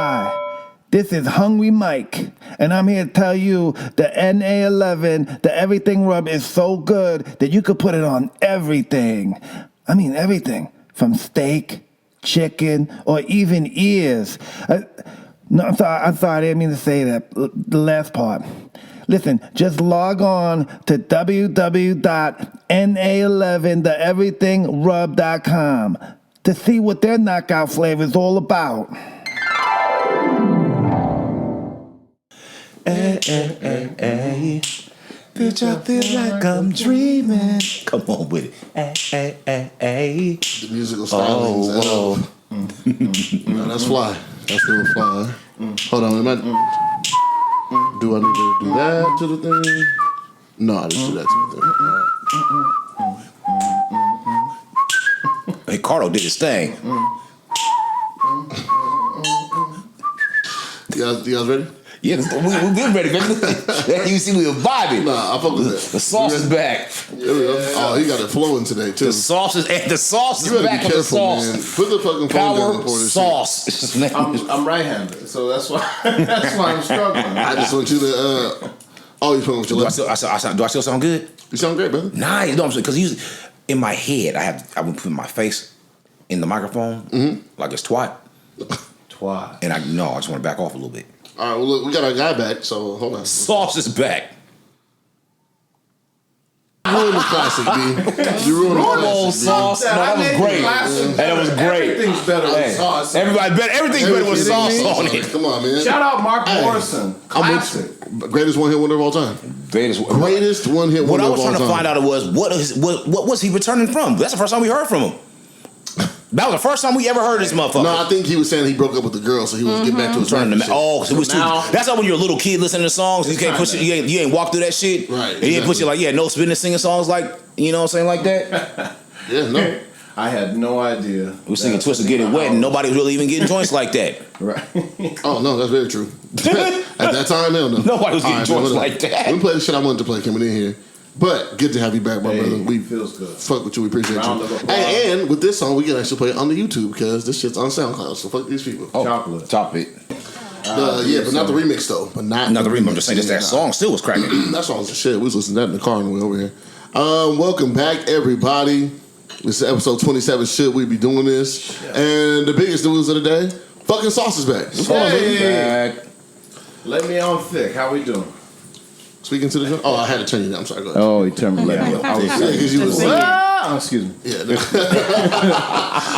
Hi, this is Hungry Mike, and I'm here to tell you the NA11, the Everything Rub is so good that you could put it on everything. I mean everything, from steak, chicken, or even ears. No, I'm sorry, I didn't mean to say that, the last part. Listen, just log on to www.na11theeverythingrub.com to see what their knockout flavor is all about. Hey, bitch, I feel like I'm dreaming. Come on with it. Hey. The musical stylings. Oh, No, that's fly. That's real fly. Hold on, do I need to do that to the thing? No, I just do that to the thing. Hey, Carlo did his thing. You guys ready? Yeah, we've been ready, man. You see, we were vibing. Nah, I fuck with that. The sauce is back. There we go. Oh, he got it flowing today too. The sauce is back. You better be careful, man. Put the fucking phone down and pour this sauce. I'm right-handed, so that's why I'm struggling. I just want you to. Oh, you putting with your left? Do I still sound good? You sound great, brother. Nice. No, I'm saying, because in my head, I would put my face in the microphone like it's twat. Twat. And I just want to back off a little bit. All right, well, look, we got our guy back, so hold on. Sauce is back. You ruined the classic, B. You ruined the classic, sauce. No, that was great. That was great. Everything's better with sauce. Everything's better with sauce on it. Come on, man. Shout out Mark Morrison. Classic. Greatest one-hit wonder of all time. Greatest one-hit wonder of all time. What I was trying to find out was what was he returning from? That's the first time we heard from him. That was the first time we ever heard this motherfucker. No, I think he was saying he broke up with the girl, so he was getting back to his record shit. Oh, so it was that's how when you're a little kid listening to songs, you can't push it. You ain't walk through that shit, right? And you ain't push it like no spinning singing songs like what I'm saying like that. Yeah, no. I had no idea. We were singing "Twist and Get It Wet," and nobody was really even getting joints like that. Right. Oh no, that's very true. At that time, hell no. Nobody was getting joints like that. We played the shit I wanted to play coming in here. But good to have you back, my brother. We feels good. Fuck with you. We appreciate you. And with this song, we can actually play it on the YouTube because this shit's on SoundCloud. So fuck these people. Oh, chocolate. Yeah, but not the remix though. But not the remix. I'm just saying that song still was cracking. That song's the shit. We was listening to that in the car on the way over here. Welcome back, everybody. This is episode 27. Should we be doing this? And the biggest news of the day: fucking Sauce is back. What's going on, back? Let me on thick. How we doing? Speaking to the joint? Oh, I had to turn you down. I'm sorry. Go ahead. Oh, he turned me down. Because you was excuse me. Yeah.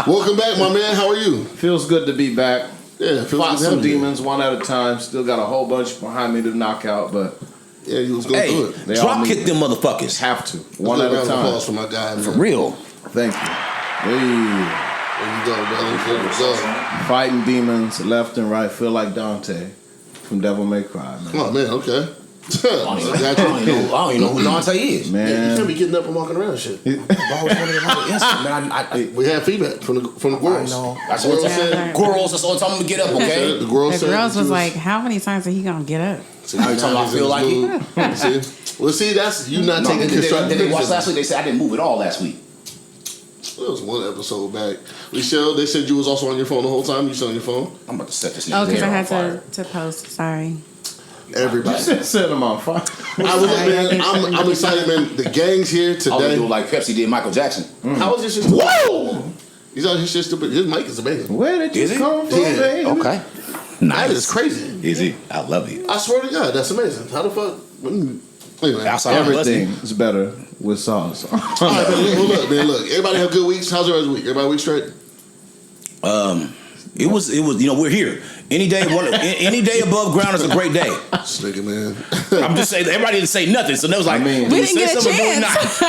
Welcome back, my man. How are you? Feels good to be back. Yeah, fought some demons one at a time. Still got a whole bunch behind me to knock out, but yeah, you was going through it. Drop kick them motherfuckers. Have to one at a time. Applause for my guy, man. For real. Thank you. There you go, brother. There you go. Fighting demons left and right. Feel like Dante from Devil May Cry, man. Oh man, okay. I don't even know who Dante is. Man, yeah, you can't be getting up and walking around and shit. We had feedback from the girls. I know. That's what said. Girls, that's all the time to get up, okay? The girls was like, how many times are he gonna get up? See, I feel like it. See? Well, see, that's you not taking constructive. They watched last week. They said I didn't move at all last week. It was one episode back. Michelle, they said you was also on your phone the whole time. You still on your phone? I'm about to set this. Oh, because I had to post. Sorry. Everybody. You set them on fire. I'm excited, man. The gang's here today. I was doing like Pepsi did Michael Jackson. How was this shit? Whoa! He's on his shit stupid. His mic is amazing. Where did you come from, baby? Okay. Nice. That is crazy. Is he? I love you. I swear to God, that's amazing. How the fuck? Anyway, everything is better with sauce. All right, man, look. Everybody have good weeks. How's everybody's week? Everybody week straight? It was. We're here. Any day above ground is a great day. This nigga, man. I'm just saying. Everybody didn't say nothing, so they was like, we didn't get a chance.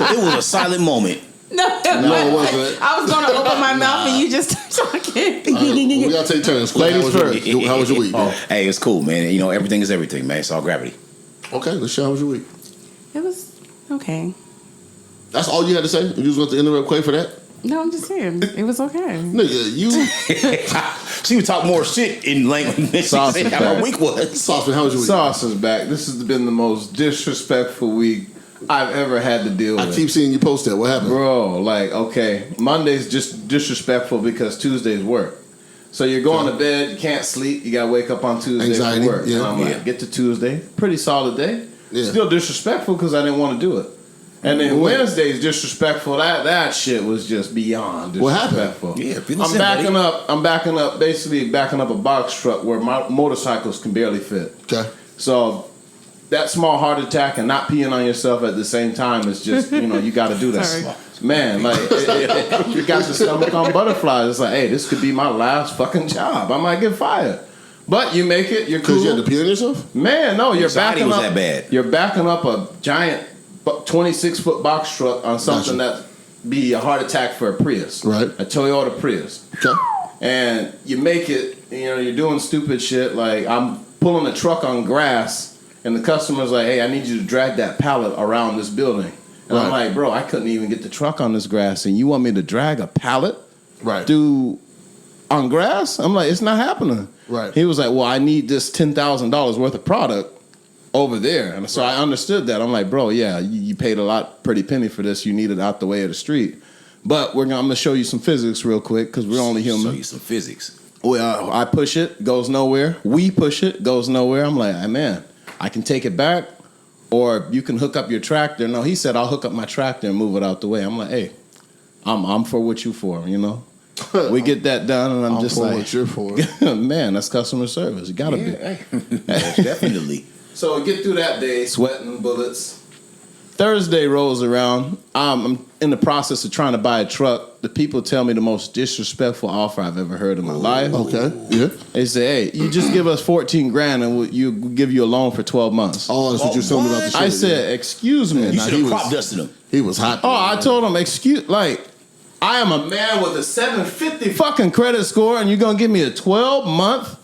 It was a silent moment. No, it wasn't. I was going to open my mouth and you just talking. We gotta take turns. Ladies first. How was your week? Hey, it's cool, man. Everything is everything, man. It's all gravity. Okay, let's show. How was your week? It was okay. That's all you had to say? You was going to interrupt Quay for that? No, I'm just saying. It was okay. Nigga, you... She would talk more shit in language than she said how her week was. Sauceman, how was your week? Sauce is back. This has been the most disrespectful week I've ever had to deal with. I keep seeing you post that. What happened? Bro, okay. Monday's just disrespectful because Tuesday's work. So you're going to bed, you can't sleep, you got to wake up on Tuesday Anxiety, for work. yeah. And I'm like, get to Tuesday, pretty solid day. Yeah. Still disrespectful because I didn't want to do it. And then Wednesday's disrespectful. That shit was just beyond disrespectful. What happened? Yeah, I'm backing up, basically backing up a box truck where my motorcycles can barely fit. Okay. So that small heart attack and not peeing on yourself at the same time is just, you got to do that. Sorry. Man, like, you got the stomach on butterflies. It's like, hey, this could be my last fucking job. I might get fired. But you make it, you're cool. Because you had to pee on yourself? Man, no, you're Anxiety backing was up. that bad. You're backing up a giant 26-foot box truck on something that be a heart attack for a Prius. Right. A Toyota Prius. Okay. And you make it, you're doing stupid shit. Like, I'm pulling a truck on grass, and the customer's like, hey, I need you to drag that pallet around this building. And I'm like, bro, I couldn't even get the truck on this grass, and you want me to drag a pallet on grass? I'm like, it's not happening. Right. He was like, well, I need this $10,000 worth of product over there. And so I understood that. I'm like, bro, yeah, you paid pretty penny for this. You need it out the way of the street. But I'm going to show you some physics real quick because we're only human. Show you some physics. Well, I push it, goes nowhere. We push it, goes nowhere. I'm like, hey, man, I can take it back, or you can hook up your tractor. No, he said, I'll hook up my tractor and move it out the way. I'm like, hey, I'm for what you for, We get that done, and I'm just for like, what you're for. man, that's customer service. You gotta be. Definitely. So we get through that day, sweating bullets. Thursday rolls around. I'm in the process of trying to buy a truck. The people tell me the most disrespectful offer I've ever heard in my life. Okay, yeah. They say, hey, you just give us $14,000 and we'll give you a loan for 12 months. Oh, that's what you're telling me about the shit. I said, excuse me. You should have crop dusted him. He was hot. Oh, I told him, I am a man with a 750 fucking credit score, and you're gonna give me a 12-month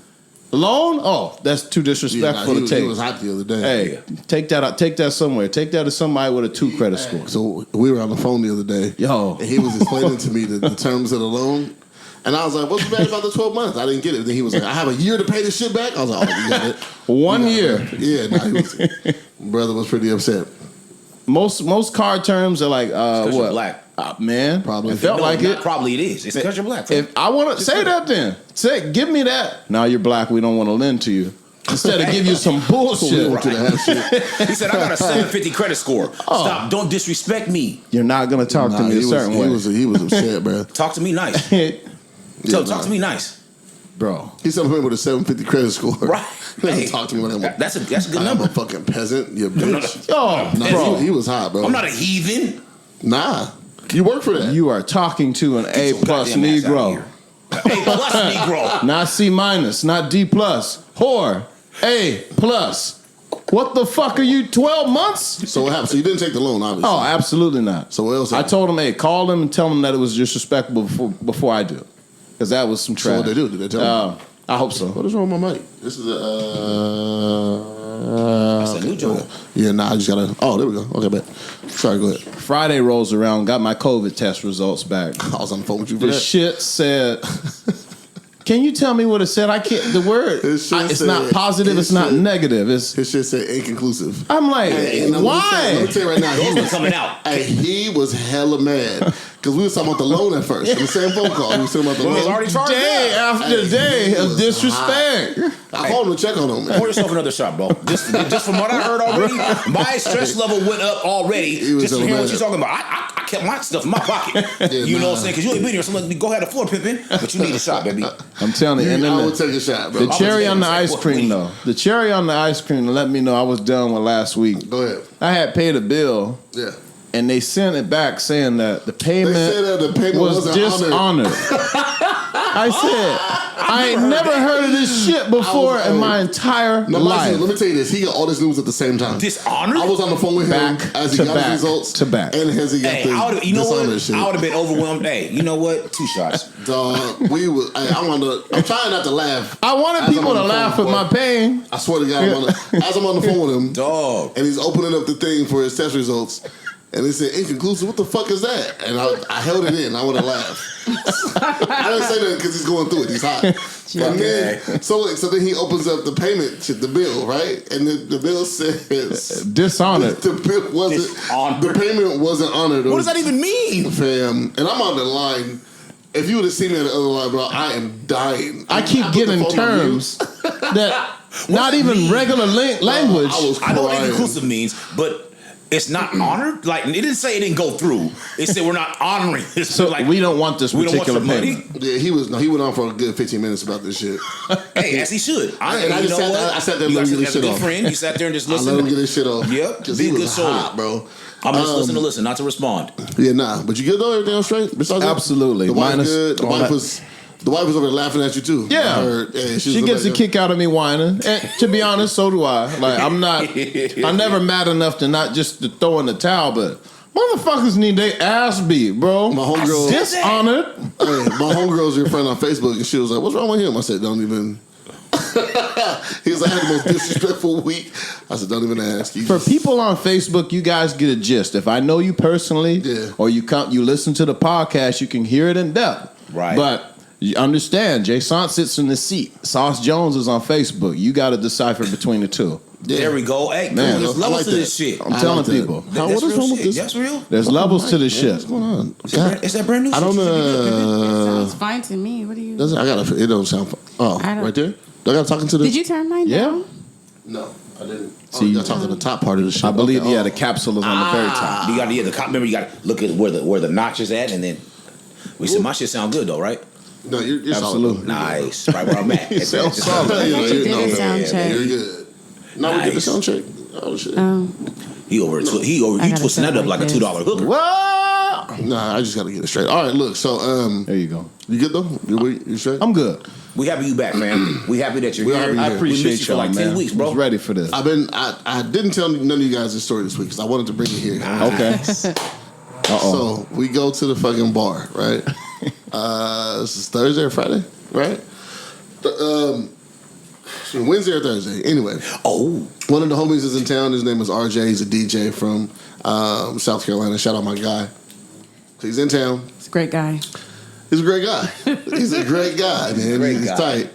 loan? Oh, that's too disrespectful to take. He was hot the other day. Hey, take that out. Take that somewhere. Take that to somebody with a 2 credit score. So we were on the phone the other day. Yo. And he was explaining to me the terms of the loan. And I was like, what's bad about the 12 months? I didn't get it. Then he was like, I have a year to pay this shit back? I was like, oh, you got it. 1 year. Yeah, brother was pretty upset. Most card terms are like, what? You're black. Man, probably. it felt like it. Probably it is. It's because you're black. If I want to say that, then give me that. Now you're black. We don't want to lend to you. Instead of give you some bullshit. He said, I got a 750 credit score. Stop. Don't disrespect me. You're not gonna talk to me a certain way. He was upset, bro. Talk to me nice. Talk to me nice, bro. He's something with a 750 credit score. Right. He doesn't talk to me when that's a good number. I'm a fucking peasant. You bitch. Bro. He was hot, bro. I'm not a heathen. Nah. You work for that. You are talking to an A+ Negro. A+ Negro. Not C-, not D+. Whore. A+. What the fuck are you, 12 months? So what happened? So you didn't take the loan, obviously. Oh, absolutely not. So what else I happened? told him, hey, call them and tell them that it was disrespectful before I do. Because that was some trash. So what they do? Did they tell you? I hope so. What is wrong with my mic? This is That's a new joint. Yeah, nah, I just gotta. Oh, there we go. Okay, bet. Sorry, go ahead. Friday rolls around, got my COVID test results back. I was on the phone with you for The that. shit said. Can you tell me what it said? I can't. The word. It's not positive. It's not negative. His shit said inconclusive. I'm like, why? Let me tell you right now. Those were coming out. Hey, he was hella mad because we was talking about the loan at first. In the same phone call, we was talking about the Well, it was loan. already charged Day up. after day of disrespect. I called him to check on him, man. Pour yourself another shot, bro. Just from what I heard already, my stress level went up already. Just from hearing what you're talking about. I kept my stuff in my pocket. You know what I'm saying? Because you ain't been here. So let me go ahead and floor pimping, but you need a shot, baby. I'm telling you. And then I would take a shot, bro. the cherry on the ice cream, though. The cherry on the ice cream to let me know I was done with last week. Go ahead. I had paid a bill. Yeah. And they sent it back saying that the payment, was wasn't dishonored. I said, I ain't never heard of this shit before in my entire life. Let me tell you this. He got all this news at the same time. Dishonored? I was on the phone with him as he got his results. And as he got hey, you know dishonored what? shit. I would have been overwhelmed. Hey, you know what? 2 shots. Dog, I'm trying not to laugh. I wanted people to laugh at my pain. I swear to God, as I'm on the phone with him, dog, and he's opening up the thing for his test results. And they said, inconclusive, what the fuck is that? And I held it in. I would have laughed. I didn't say that because he's going through it. He's hot. And then, so then he opens up the payment, the bill, right? And the bill says... Dishonored. The bill wasn't... Dishonored. The payment wasn't honored. What does that even mean? Fam. And I'm on the line If you would have seen me in the other line, bro, I am dying. I keep getting terms that not even regular language. I know what inclusive means, but it's not honored. Like it didn't say it didn't go through. It said we're not honoring this. So like we don't want this particular payment. Yeah, he went on for a good 15 minutes about this shit. Hey, as he should. I sat there and let him get his shit off. Friend, you sat there and just listened. I let him get his shit off. Yep, be a good soul, bro. I'm just listen, not to respond. Yeah, nah. But you good though? Everything straight? Besides absolutely. The wife good. The wife was over there laughing at you too. Yeah, she gets a kick out of me whining. And to be honest, so do I. Like I'm never mad enough to not just to throw in the towel, but motherfuckers need their ass beat, bro. My homegirl dishonored. My homegirl's your friend on Facebook, and she was like, "What's wrong with him?" I said, "Don't even." He was like, "I had the most disrespectful week." I said, "Don't even ask." For people on Facebook, you guys get a gist. If I know you personally, or you listen to the podcast, you can hear it in depth. Right, but. You understand, Jason sits in the seat. Sauce Jones is on Facebook. You got to decipher between the two. Yeah. There we go. Hey, man, there's levels to this shit. I'm telling people. What is wrong with this? That's real. There's levels to this shit. What's going on? Is that brand new? I don't know. It sounds fine to me. What do you? It don't sound fine. Oh, right there. I got talking to the. Did you turn mine down? No, I didn't. See, you got talking to the top part of the shit. I believe the capsule is on the very top. You got the top. Remember, you got to look at where the notch is at, and then we said my shit sound good though, right? No, you're absolutely solid. Nice. Right where I'm at. You sound solid. You did a sound check. You're good. No, we did the sound check. Oh shit. You twisting that up like a $2 hooker. What? Nah, I just gotta get it straight. All right, look. So there you go. You good though? You straight? I'm good. We happy you back, man. We happy that you're here. I appreciate you for like 10 weeks, bro. I was ready for this. I didn't tell none of you guys this story this week because I wanted to bring it here. Okay. So we go to the fucking bar, right? This is Thursday or Friday, right? Wednesday or Thursday. Anyway. One of the homies is in town. His name is RJ. He's a DJ from South Carolina. Shout out my guy. So he's in town. He's a great guy. He's a great guy. He's a great guy, man. He's tight.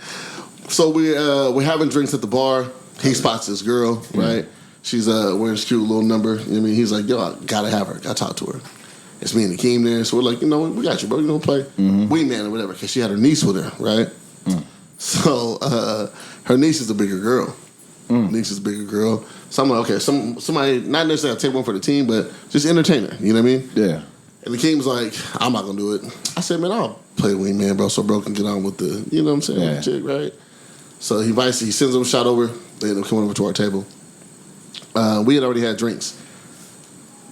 So we're having drinks at the bar. He spots this girl, right? She's wearing this cute little number. You know what I mean? He's like, yo, I gotta have her. Gotta talk to her. It's me and Akeem there. So we're like, we got you, bro. You don't play wingman or whatever. Because she had her niece with her, right? So her niece is a bigger girl. Niece is a bigger girl. So I'm like, okay, somebody, not necessarily take one for the team, but just entertain her. You know what I mean? Yeah. And Akeem's like, I'm not going to do it. I said, man, I'll play wingman, bro, so bro can get on with the, you know what I'm saying, with the chick, right? So he sends him a shot over. They end up coming over to our table. We had already had drinks.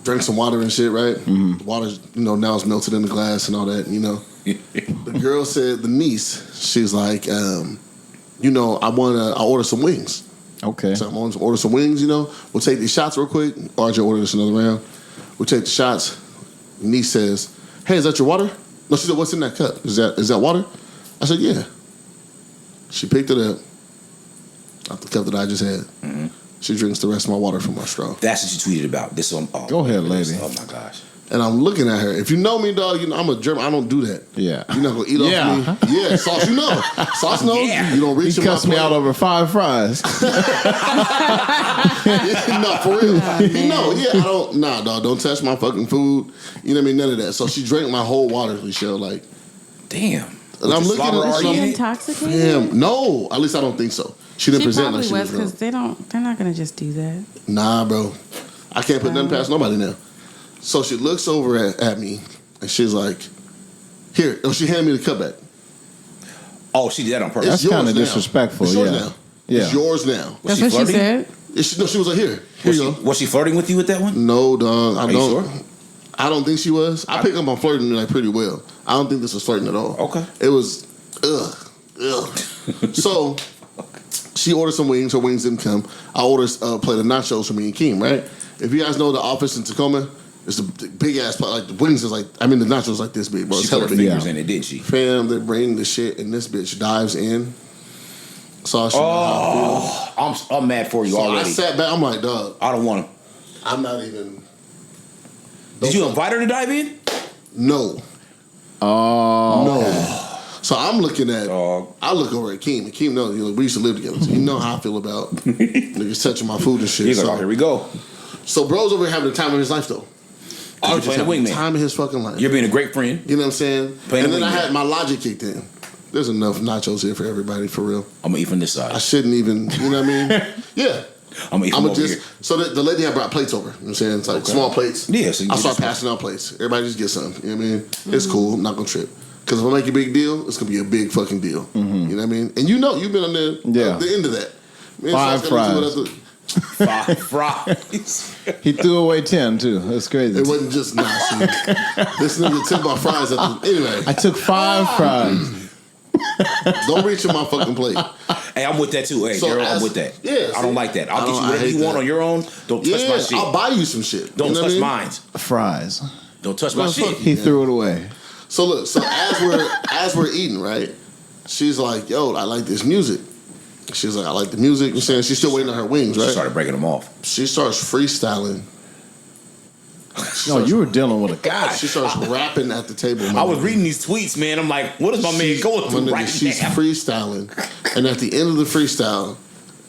Drank some water and shit, right? The water, now it's melted in the glass and all that, The girl said, the niece, she's like, I order some wings. Okay. So I'm going to order some wings, We'll take these shots real quick. RJ ordered us another round. We'll take the shots. The niece says, hey, is that your water? No, she said, what's in that cup? Is that water? I said, yeah. She picked it up off the cup that I just had. She drinks the rest of my water from my straw. That's what you tweeted about. This one. Go ahead, lady. Oh my gosh. And I'm looking at her. If you know me, dog, I'm a German. I don't do that. Yeah. You're not gonna eat off me. Yeah, Sauce, you know. Sauce knows. Yeah. You don't reach He in my cussed me out over 5 fries. No, for real. I don't. Nah, dog. Don't touch my fucking food. You know what I mean? None of that. So she drank my whole water, Michelle. Like, damn. And I'm looking at Was she her. intoxicated? Damn. No. At least I don't think so. She didn't present like she was drunk. Because they're not gonna just do that. Nah, bro. I can't put nothing past nobody now. So she looks over at me and she's like, here. Oh, she handed me the cup back. Oh, she did that on purpose. That's kind of disrespectful. It's yours now. It's yours now. That's what she said? She was like, here you go. Was she flirting with you with that one? No, dog. Are you sure? I don't think she was. I pick up on flirting like pretty well. I don't think this was flirting at all. Okay. It was, ugh. So she ordered some wings. Her wings didn't come. I ordered a plate of nachos for me and Keem, right? If you guys know the office in Tacoma, it's a big ass plate. Like the wings is like, the nachos like this big, bro. She put her fingers in it, didn't she? Fam, they bring the shit and this bitch dives in. So I'm mad for you already. I sat back. I'm like, dog. I don't want him. I'm not even. Did you invite her to dive in? No. Oh. No. So I'm looking at. I look over at Keem. And Keem knows. We used to live together. So you know how I feel about niggas touching my food and shit. He's like, oh, here we go. So bro's over here having the time of his life though. I was playing the wingman. Time of his fucking life. You're being a great friend. You know what I'm saying? Playing and the then I wingman. had my logic kicked in. There's enough nachos here for everybody, for real. I'm gonna eat from this side. I shouldn't even, you know what I mean? Yeah. I'm gonna eat from over here. So the lady had brought plates over. You know what I'm saying? It's like small plates. Yeah, so you I can start just- passing out plates. Everybody just get some. You know what I mean? It's cool. I'm not going to trip. Because if I make a big deal, it's going to be a big fucking deal. You know what I mean? And you've been on the end of that. Man, 5 fries. 5 fries. He threw away 10 too. That's crazy. It wasn't just see, this nigga took my fries. Anyway, I took 5 fries. don't reach in my fucking plate. Hey, I'm with that too. Hey, girl, I'm with that. Yeah, I don't like that. I'll get you whatever you want on your own. Don't touch my shit. I'll buy you some shit. Don't touch mine. mine. Fries. Don't touch my shit. He threw it away. So look, as we're eating, right? She's like, "Yo, I like this music." She's like, "I like the music." I'm saying she's still waiting on her wings, right? She started breaking them off. She starts freestyling. No, you were dealing with a guy. She starts rapping at the table. I was reading these tweets, man. I'm like, what is my man going through right She's now? freestyling, and at the end of the freestyle,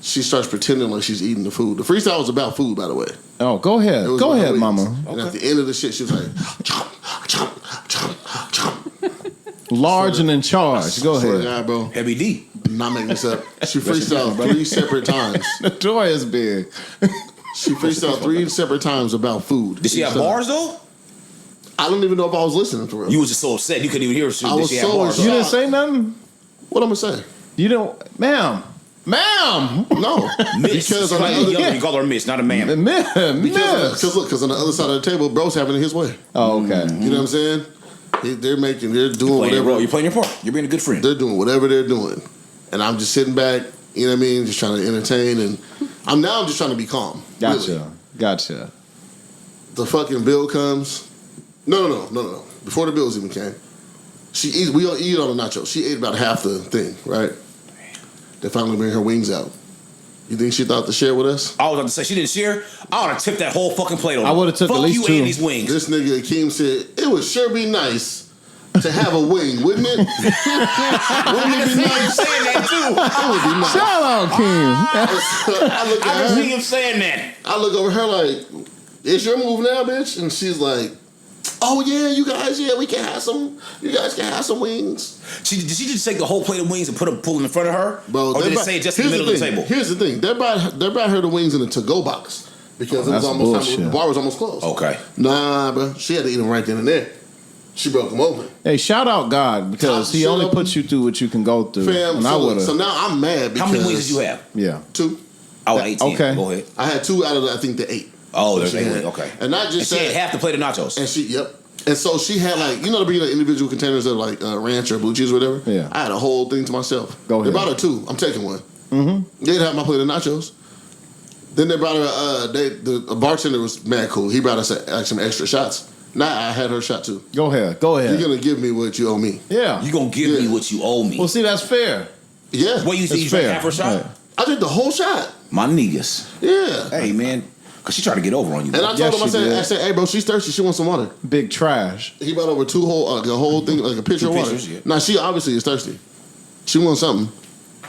she starts pretending like she's eating the food. The freestyle was about food, by the way. Oh, go ahead. It was Go about ahead, wings. mama. And at the end of the shit, she was like, chomp, chomp, chomp, chomp. Large and in charge. Go Swear to ahead. God, bro. Heavy D. Not making this up. She freestyled 3 separate times. The toy is big. She freestyled 3 separate times about food. Did she have bars though? I don't even know if I was listening to her. You was just so upset you couldn't even hear her. I was she had so bars. upset. You didn't say nothing? What I'm gonna say? You don't, ma'am. No, Miss. because on the other, You call her miss, not a man. because on the other side of the table, bro's having it his way. Oh, okay. You know what I'm saying? They're doing Playing whatever. your role. You're playing your part. You're being a good friend. They're doing whatever they're doing, and I'm just sitting back. You know what I mean? Just trying to entertain, and I'm just trying to be calm. Gotcha. Really. Gotcha. The fucking bill comes. No. Before the bills even came, she eats. We all eat on the nachos. She ate about half the thing, right? They finally bring her wings out. You think she thought to share with us? I was about to say she didn't share. I would have tipped that whole fucking plate on. I would have took Fuck at least you 2. and these wings. This nigga Akeem said it would sure be nice to have a wing, wouldn't it? Wouldn't it be nice? saying that too. It would be nice. Shout out, Kim. I look I at can her. see him saying that. I look over her like, "It's your move now, bitch." And she's like, "Oh yeah, you guys, we can have some. You guys can have some wings." Did she just take the whole plate of wings and pull them in front of her? Bro, or did it say just in the middle of the table? Here's the thing. They brought her the wings in a to-go box because it was that's almost bullshit. time, the bar was almost closed. Okay. Nah, bro. She had to eat them right then and there. She broke them open. Hey, shout out God because He Shout only out- puts you through what you can go through. Fam, and I would so have. now I'm mad because How many wings did you have? Yeah. 2. Oh, 18. Okay. Go ahead. I had 2 out of I think the 8. Oh, there's She 8 had. wings. Okay. And not And just she had that. half the plate of nachos. And she And so she had like the bring the individual containers of like ranch or blue cheese or whatever. Yeah. I had a whole thing to myself. Go ahead. They brought her 2. I'm taking one. Mm-hmm. They didn't have my plate of nachos. Then they brought her. The bartender was mad cool. He brought us like some extra shots. Nah, I had her shot too. Go ahead. You're gonna give me what you owe me. Yeah. You gonna give me what you owe me? Well, see, that's fair. Yeah. What you think? That's You drank fair. half her shot? Right. I did the whole shot. My niggas. Yeah. Hey man, cause she tried to get over on you. And I told Yes, him, she did. I said, hey bro, she's thirsty. She wants some water. Big trash. He brought over 2 whole, the whole thing, like a pitcher of water. pitchers, yeah. Nah, she obviously is thirsty. She wants something.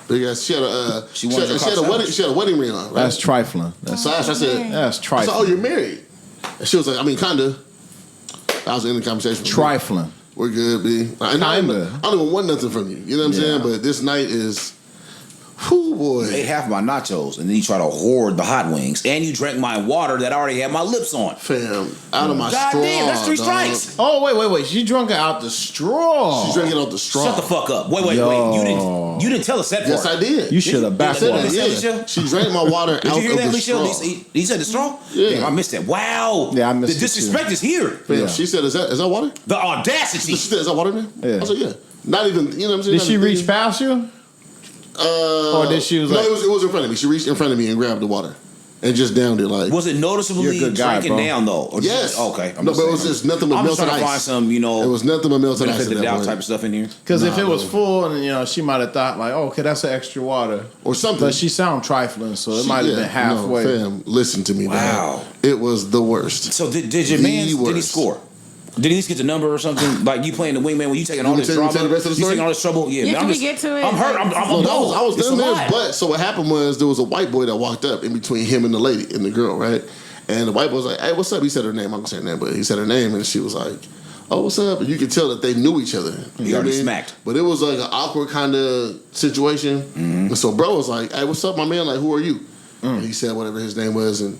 Big ass. She had a. She wanted her cock sandwich. She had a wedding ring on. Right? That's trifling. So I said, That's I said, trifling. oh, you're married. And she was like, I mean, kinda. I was in the conversation. Trifling. We're good, B. And I Kinda. don't even want nothing from you. You know what I'm saying? But this night is, whoo boy. You ate half my nachos, and then you try to hoard the hot wings, and you drank my water that I already had my lips on. Fam, out of my God straw. damn, that's 3 dog. strikes. Oh, wait. She drunk it out the straw. She's drinking out the straw. Shut the fuck up. Wait. Yo. You didn't tell us that part. Yes, I did. You should have backed Did said you that, tell one. us yeah. that? She drank my water Did out you hear of that, the Alicia? straw. He said the straw? Yeah. Damn, I missed that. Wow. Yeah, I missed the it, disrespect is here. Fam, Yeah. she said, is that water? The audacity. She said, is that water in there? Yeah. I said, yeah. Not even, you know what I'm saying? Did she reach past you? Or did she was no, like- it was in front of me. She reached in front of me and grabbed the water and just downed it like. Was it noticeably You're a good guy, drinking bro. down though? Or Yes. Okay. No, but it was just nothing but I'm just melted trying to find ice. some, It was nothing but melted ice benefit at the that doubt point. type of stuff in here. Because if Nah, it was bro. full and she might have thought like, oh, okay, that's an extra water. Or something. But she sound trifling, so it might have been halfway. No, fam, listen to me. Wow. Dog. It was the worst. So did your The man? Did he worst. score? Did he at least get the number or something? Like you playing the wingman when you taking all You this tell me trouble? the rest of the You story? taking all this trouble? Yeah, Yeah, man, can I'm we just, get to it? I'm hurt. I'm No, done. I was It's down a there, lot. but so what happened was there was a white boy that walked up in between him and the lady and the girl, right? And the white boy was like, "Hey, what's up?" He said her name. I'm not saying her name, but he said her name, and she was like, "Oh, what's up?" And you could tell that they knew each other. You already smacked. But it was like an awkward kind of situation. And so bro was like, "Hey, what's up, my man? Like, who are you?" And he said whatever his name was, and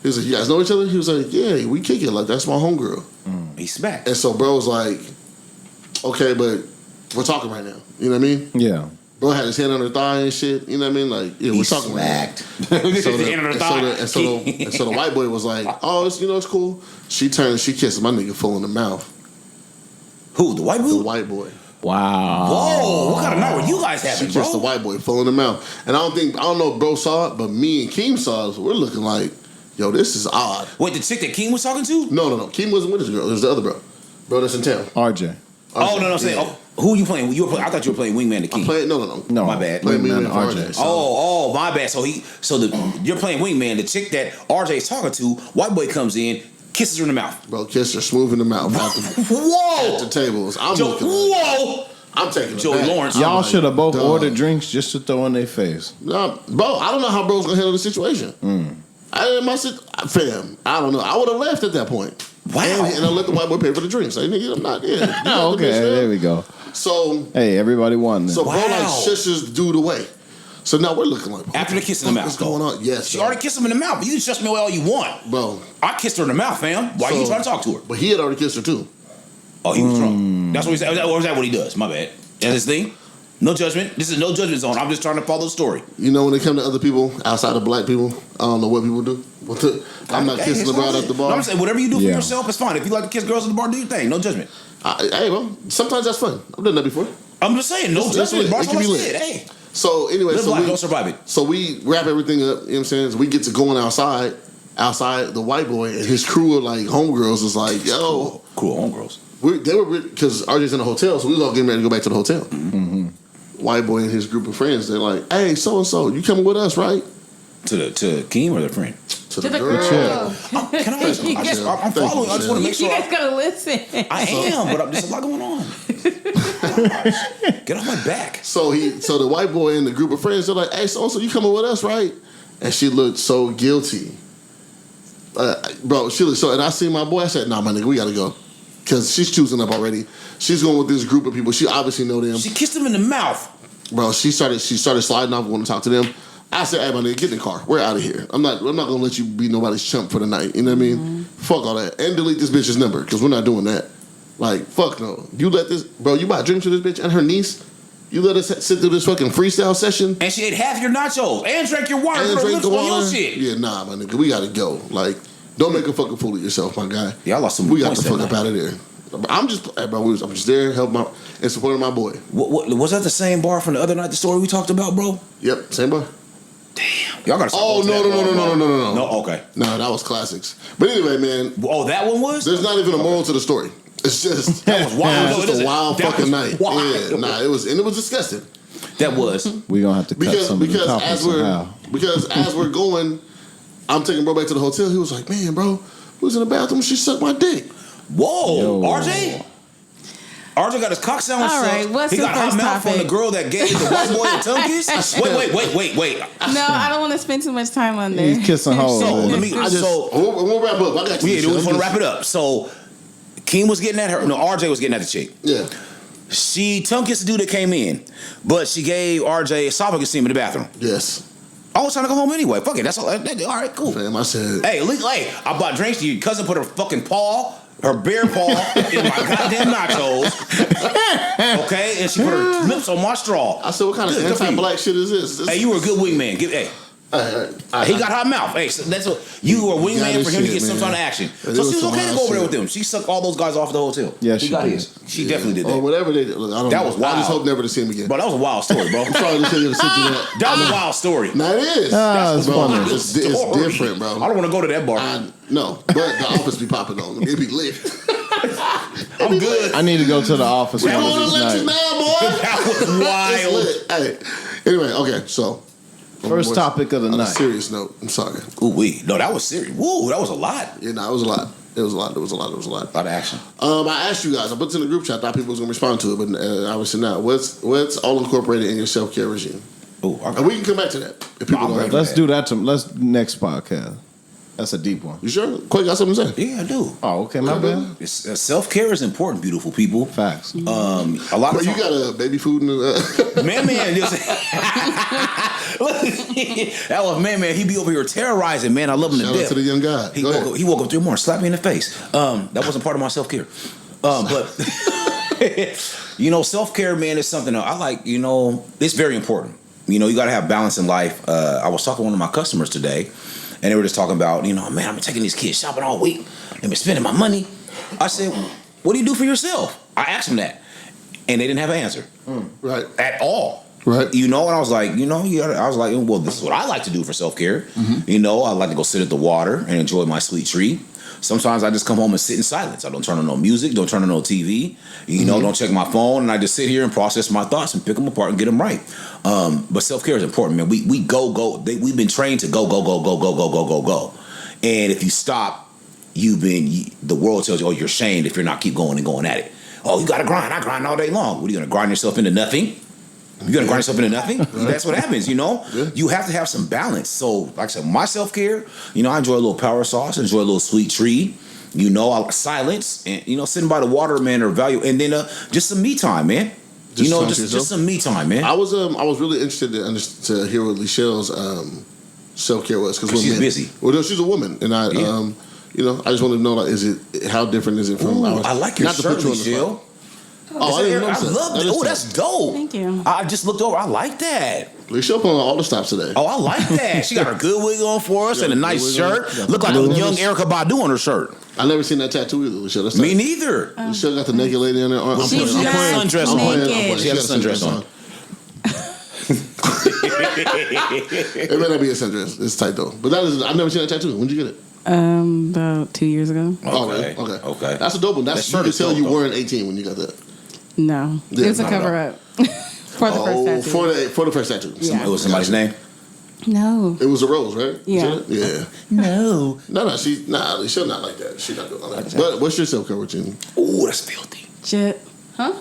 he was like, "You guys know each other?" He was like, "Yeah, we kick it. Like, that's my homegirl." He smacked. And so bro was like, "Okay, but we're talking right now." You know what I mean? Yeah. Bro had his hand on her thigh and shit. You know what I mean? Like, yeah, we're talking smacked. right now. So the white boy was like, "Oh, it's cool." She turned, she kissed my nigga full in the mouth. Who? The white boy? The white boy. Wow. Whoa! What kind of night were you guys She having, kissed the bro? white boy full in the mouth. And I don't know if bro saw it, but me and Keem saw it. So we're looking like, yo, this is odd. Wait, the chick that King was talking to? No. Keem wasn't with this girl. It was the other bro. Bro that's in town. RJ. Oh no, I'm saying. Yeah. Oh, who you playing? I thought you were playing Wingman the King. I'm playing, no. No. My bad. Playing Wingman Wingman for RJ. RJ. So. Oh, my bad. So you're playing Wingman. The chick that RJ is talking to, white boy comes in, kisses her in the mouth. Bro, kissed her smooth in the mouth. Whoa! At the tables. I'm Joe, looking like, whoa! I'm taking Joey it back. Lawrence. Y'all like, should have both duh. ordered drinks just to throw in their face. No, bro, I don't know how bro's gonna handle the situation. Fam, I don't know. I would have left at that point. Wow. And I let the white boy pay for the drinks. Like, nigga, I'm not. Yeah. Oh, okay, there we go. So, Hey, everybody won. so Then. bro, like Wow. shushes dude away. So now we're looking like After the kiss in the mouth, what's going on? Yes, She bro. already kissed him in the mouth. But you can shush me away all you want. Bro. I kissed her in the mouth, fam. Why you So- trying to talk to her? But he had already kissed her too. Oh, he was drunk. That's what he said. Or is that what he does? My bad. That's his thing. No judgment. This is no judgment zone. I'm just trying to follow the story. You know, when it come to other people outside of black people, I don't know what people do. I'm not kissing the bride at the bar. No, I'm saying whatever you do for Yeah. yourself, it's fine. If you like to kiss girls at the bar, do your thing. No judgment. Hey, bro, sometimes that's fun. I've done that before. I'm just saying, no It's judgment. lit. Bar It can be lit. said, hey, So anyway, live life, don't survive it. So we wrap everything up, you know what I'm saying? So we get to going outside, the white boy and his crew of like homegirls is like, yo, Cool homegirls. they were, because RJ's in the hotel, so we was all getting ready to go back to the hotel. Mm-hmm. White boy and his group of friends, they're like, hey, so-and-so, you coming with us, right? To Keem or the friend? To To the girl. girl. Can I ask you? I'm Thank following. you, I just want to make You sure. guys gotta listen. I am, but there's a lot going on. Get off my back. So the white boy and the group of friends, they're like, hey, so-and-so, you coming with us, right? And she looked so guilty. Bro, she looked so, and I seen my boy, I said, nah, my nigga, we gotta go. Because she's choosing up already. She's going with this group of people. She obviously know them. She kissed him in the mouth. Bro, she started sliding off, going to talk to them. I said, hey, my nigga, get in the car. We're out of here. I'm not gonna let you be nobody's chump for the night. You know what I mean? Fuck all that. And delete this bitch's number, because we're not doing that. Like, fuck no. You let this, bro, you buy drinks for this bitch and her niece. You let us sit through this fucking freestyle session. And she ate half your nachos and drank your water. And Put her drink lips the on your water. shit. Yeah, nah, my nigga, we gotta go. Like, don't make a fucking fool of yourself, my guy. Yeah, I lost some We got points the fuck that up night. out of there. I'm just there, helping and supporting my boy. What, was that the same bar from the other night? The story we talked about, bro. Yep, same bar. Y'all gotta. Oh, no. No, okay. No, that was classics. But anyway, man, Oh, that one was. there's not even a moral to the story. It's just That was wild. It was just a wild That fucking was night. wild. Yeah, nah, it was disgusting. That was. We're going to have to cut Because some of the topics as we're going, I'm taking bro back to the hotel. He was like, man, bro, who was in the bathroom? She sucked my dick. Whoa, Yo. RJ. RJ got his cock sandwich. All right, sucked. what's he the got hot first mouth from topic? the girl that gave the white boy a tongue kiss. Wait. No, I don't want to spend too much time on there. He's kissing hoes. So man. let me. We'll wrap up. I got you. We just want to wrap it up. So, Keem was getting at her. No, RJ was getting at the chick. Yeah. She tongue kissed the dude that came in, but she gave RJ esophagus seam in the bathroom. Yes. I was trying to go home anyway. Fuck it. That's all. All right, cool. Fam, I said, Hey, I bought drinks to you. Cousin put her fucking paw, her bare paw, in my goddamn nachos. Okay, and she put her lips on my straw. I said, what kind of Good for you. anti-black shit is this? Hey, you were a good wingman. He got hot mouth. Hey, so that's what you were a wingman his for him to shit, get some man. sort of action. It So was she was some okay to hot go over there shit. with them. She sucked all those guys off the hotel. Yeah, she she got did. his. She definitely did Or that. whatever they did. Look, I don't That know. was wild. I just hope never to see him again. But that was a wild story, bro. I'm sorry to say you to sit through that. That was a wild story. Nah, it is. It's Bro, funny. it's different, bro. I don't want to go to that bar. No, but the office be popping on. It be lit. I'm good. I need to go to the office Come one on, of let these you nights. now, boy. That was It's wild. lit. Hey. Anyway, okay, so. First topic of the on a night. serious note, I'm sorry. Ooh, no, that was serious. Woo, that was a lot. Yeah, no, it was a lot. It was a lot. A lot of action. I asked you guys. I put it in the group chat. I thought people was gonna respond to it, but obviously not. What's all incorporated in your self care regime? Ooh, And we can come back to that if people I'm don't ready. have Let's do that. Let's next podcast. That's a deep one. You sure? Quake got something to say? Yeah, I do. Oh, okay, my bad. Self-care is important, beautiful people. Facts. A lot of you got a baby food in the man. That was man. He be over here terrorizing, man. I love him to Shout death. out to the young guy. He woke up 3 mornings, slapped me in the face. That wasn't part of my self-care. But self-care, man, is something I like. It's very important. You got to have balance in life. I was talking to one of my customers today, and they were just talking about, man, I've been taking these kids shopping all week. They've been spending my money. I said, what do you do for yourself? I asked them that, and they didn't have an answer. Right. At all. Right. And I was like, well, this is what I like to do for self-care. Mm-hmm. I like to go sit at the water and enjoy my sweet treat. Sometimes I just come home and sit in silence. I don't turn on no music, don't turn on no TV, don't check my phone, and I just sit here and process my thoughts and pick them apart and get them right. But self-care is important, man. We go. We've been trained to go. And if you stop, the world tells you, oh, you're shamed if you're not keep going and going at it. Oh, you got to grind. I grind all day long. What are you going to grind yourself into nothing? You're going to grind yourself into nothing? That's what happens, Yeah. You have to have some balance. So, like I said, my self-care, I enjoy a little power sauce, enjoy a little sweet treat, I like silence, and, sitting by the water, man, or value, and then just some me time, man. Just some me time, man. I was really interested to hear what Lachelle's self-care was. Because she's busy. Well, no, she's a woman, and I, I just wanted to know, like, how different is it from ours? I like your shirt, Lachelle. Oh, I didn't know that. Love that. Oh, that's dope. Thank you. I just looked over. I like that. Lachelle put on all the stops today. Oh, I like that. She got her good wig on for us and a nice shirt. Look like a young Erykah Badu on her shirt. I never seen that tattoo either, Lachelle. Me neither. Lachelle got the naked lady on there. She's not sundress on. naked. She has a sundress on. It may not be a sundress. It's tight though. But I've never seen that tattoo. When'd you get it? About 2 years ago. Okay. Okay. That's a dope one. You can tell you weren't 18 when you got that. No, it was a cover up for the first tattoo. For the first tattoo. Yeah. It was somebody's name. No. It was a rose, right? Yeah. Yeah. No. She's not like that. She's not doing like that. But what's your self-care routine? Ooh, that's filthy. Huh?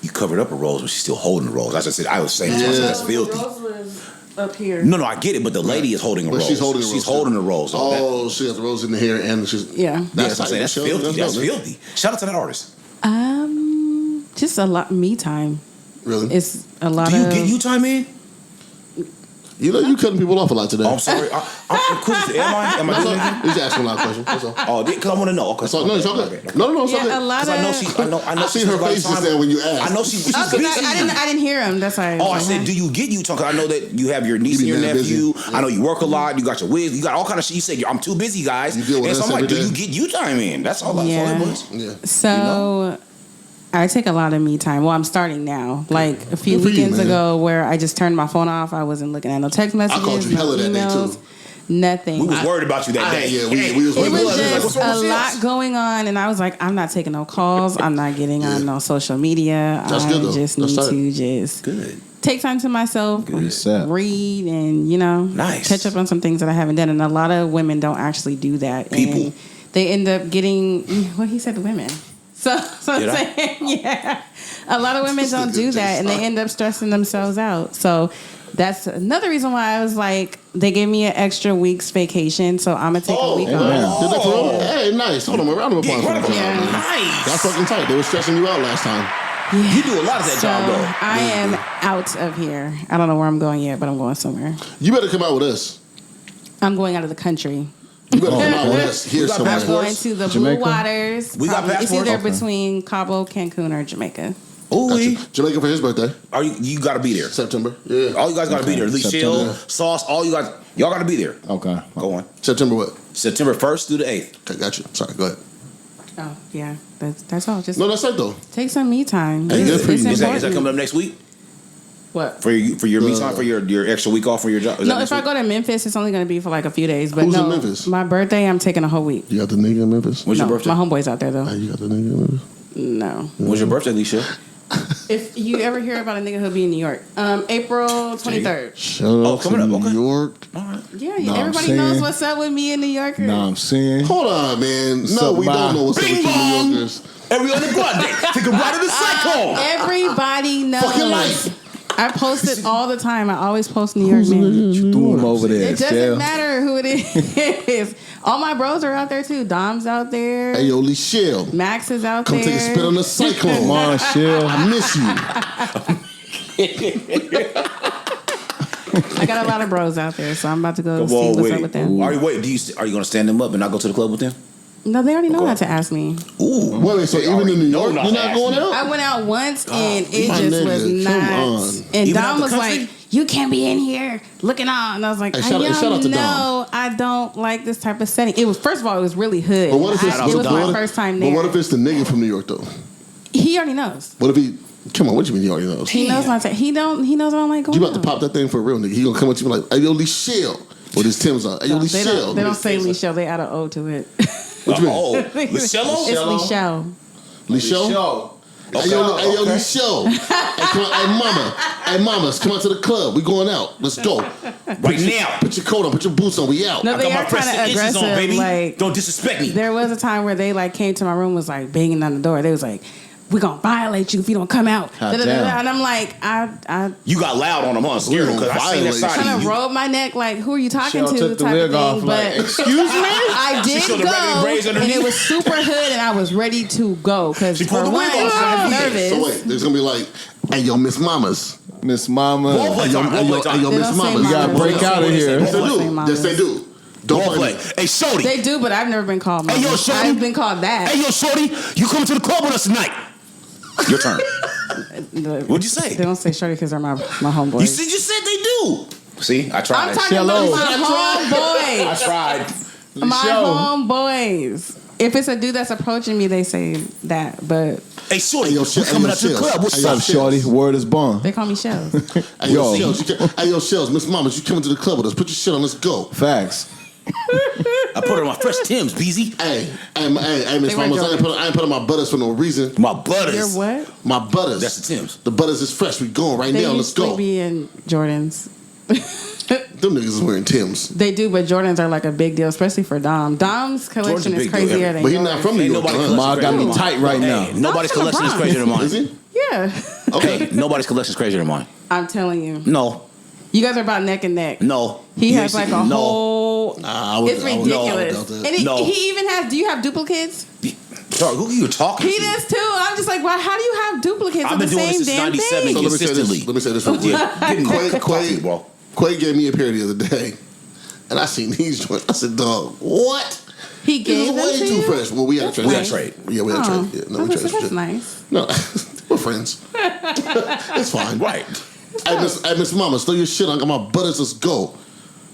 You covered up a rose, but she's still holding the rose. As I said, I was saying that's filthy. The rose was up here. No, I get it, but the lady is holding a rose. She's holding the rose. Oh, she has the rose in the hair, and she's That's what I'm saying. That's filthy. That's filthy. Shout out to that artist. Just a lot me time. Really? It's a lot. Do you get you time in? You cutting people off a lot today. Oh, I'm sorry. I'm cool. Am I doing anything? He's asking a lot of questions. That's all. Oh, because I want to know. Okay. No, it's okay. No, it's okay. A lot I know of. I know I see her face just there when you asked. I know she's busy. I didn't hear him. That's why. I said, do you get you time? Because I know that you have your niece and your nephew. I know you work a lot. You got your wigs. You got all kind of shit. You said, I'm too busy, guys. You deal with and so I'm like, every do day? you get you time in? That's all. That's all it was. Yeah. So. I take a lot of me time. Well, I'm starting now. Like a few weekends ago, where I just turned my phone off. I wasn't looking at no text messages, I called you hella that day too. Nothing. We was worried about you that day. Yeah, we was It worried was about just a lot going on, and I was like, I'm not taking no calls. I'm not getting on no social media. That's good, though. Just That's need to just take time to myself, read, and catch up on some things that I haven't done. And a lot of women don't actually do that. People. And they end up getting he said women. So I'm saying, a lot of women don't do that, and they end up stressing themselves out. So that's another reason why I was like, they gave me an extra week's vacation, so I'm gonna take a week off. Did they for real? Hey, nice. Hold on, a round of applause for that. Nice. That's fucking tight. They were stressing you out last time. Yeah. You do a lot of that job, though. I am out of here. I don't know where I'm going yet, but I'm going somewhere. You better come out with us. I'm going out of the country. You better come out with us here somewhere. I'm going to the Blue Waters. We got passports. It's either between Cabo, Cancun, or Jamaica. Ooh, Jamaica for his birthday. You got to be there. September. Yeah. All you guys got to be there. Lachelle, Sauce, all you guys, y'all got to be there. Okay. Go on. September what? September 1st through the 8th. Okay, got you. Sorry, go ahead. Oh, yeah. That's all. Just No, that's right, though. take some me time. Hey, good for you. Is that coming up next week? What? For your me time, for your extra week off for your job? No, if I go to Memphis, it's only going to be for like a few days. But Who's no, in Memphis? my birthday, I'm taking a whole week. You got the nigga in Memphis? When's your birthday? My homeboy's out there, though. You got the nigga in Memphis? No. When's your birthday, Alicia? If you ever hear about a nigga who'll be in New York, April 23rd. Shout out coming to up, New okay. York. Yeah, No, everybody I'm knows saying- what's up with me and New Yorker. No, I'm saying. Hold on, man. No, So we don't know what's up with Bing you bong. New Yorkers. Every other Grande. Take a ride of the cycle. Everybody knows. Fucking life. I post it all the time. I always post New York men. You threw him over there. It doesn't matter who it is. All my bros are out there too. Dom's out there. Hey, yo, Lichelle. Max is out Come there. take a spit on the cyclone. Come on, Shell. I miss you. I got a lot of bros out there, so I'm about to go see what's up with them. Are you going to stand them up and not go to the club with them? No, they already know not to ask me. Ooh. Wait, so even in New York, you're not going out? I went out once and it my just nigga, was come nuts. on. And Even out Dom the was country? like, "You can't be in here looking on." And I was like, Hey, shout out to Dom. "No, I don't like this type of setting." It was first of all, it was really hood. But what if it's, it was my first time there. But what if it's the nigga from New York though? He already knows. What if he? Come on, what you mean he already knows? He knows my set. He knows I don't like going You about to out. pop that thing for a real nigga? He gonna come up to you like, "Hey, yo, Lichelle," with his Tim's on. Hey, yo, No, Lichelle. they don't say Lichelle. They add an O to it. What you mean? Oh, It's Licello? Lichelle. Lichelle. Hey, yo, Lichelle. Hey, come on, hey, mamas, come out to the club. We going out. Let's go. Right now. Put your coat on. Put your boots on. We out. No, I they got are my fresh kind of inches aggressive. on, baby. Like Don't disrespect me. there was a time where they like came to my room, was like banging on the door. They was like, "We're gonna violate you if you don't come out." Hot Da-da-da-da. damn. And I'm like, I You got loud on them, huh? Scared them, because I seen that side kind of of you. rolled my neck, like, "Who are you talking Shell to?" took the type of wig thing. off, But like, excuse me? I did showed the regular braids go, and underneath. it was super hood, and I was ready to go because She for pulled the one, wig off. I was Yeah. nervous. So wait, there's gonna be like, "Hey, yo, Miss Mamas." Miss Mama. Role play time. Hey, yo, Role play hey, yo, time. Miss They don't say Mamas. You gotta mamas. break out of here. Yes, they They don't say do. mamas. Yes, they do. Don't Role play. play. Hey, Shorty. They do, but I've never been called. Hey, yo, mama. shorty. I've been called that. Hey, yo, Shorty, you coming to the club with us tonight? Your turn. What'd you say? They don't say shorty because they're my homeboys. You said they do. See, I tried. I'm talking Hello. about my I homeboys. tried. My Show. homeboys. If it's a dude that's approaching me, they say that, but Hey, Shorty, Hey, yo, we coming out to the Shells. club. What's Hey, up? What's up, shorty? Word is born. they call me Shells. Hey, yo, Shells, hey, yo, Shells, Miss Mamas, you coming to the club with us? Put your shit on. Let's go. Facts. I put on my fresh Timbs, Beezy. Hey, Miss They wear Mamas, I Jordans. ain't put on my butters for no reason. My butters. You're what? My butters. That's the Timbs. The butters is fresh. We going right They now. Let's usually go. be in Jordans. Them niggas is wearing Timbs. They do, but Jordans are like a big deal, especially for Dom. Dom's collection Jordans a is big deal, crazier than But he's yours. not from New Ain't York. nobody huh? collects Ma got me crazier than tight mine. right now. Hey, nobody's from the collection is Bronx. crazier than Is mine. he? Yeah, Okay, nobody's collection is crazier than mine. I'm telling you. No, You guys are about neck and neck. no. He You has ain't like a seen- no. whole. It's ridiculous. doubt that. And he, No. he even has. Do you have duplicates? Sorry, who are you talking He to? does too. I'm just like, well, how do you have duplicates I've of been the doing same this since damn 97. thing? So let me say Consistently. this. Let me say this real quick. Getting Quay, bro. Quay gave me a pair the other day, and I seen these joints. I said, "Dog, what? He This gave is them way to too you? fresh." Well, we had a trade. We had a trade. Yeah, we had a Oh, trade. Yeah, no, we traded. that's nice. No, we're friends. It's fine. Right. Hey, Miss Mama, throw your shit on. I got my butters. Let's go.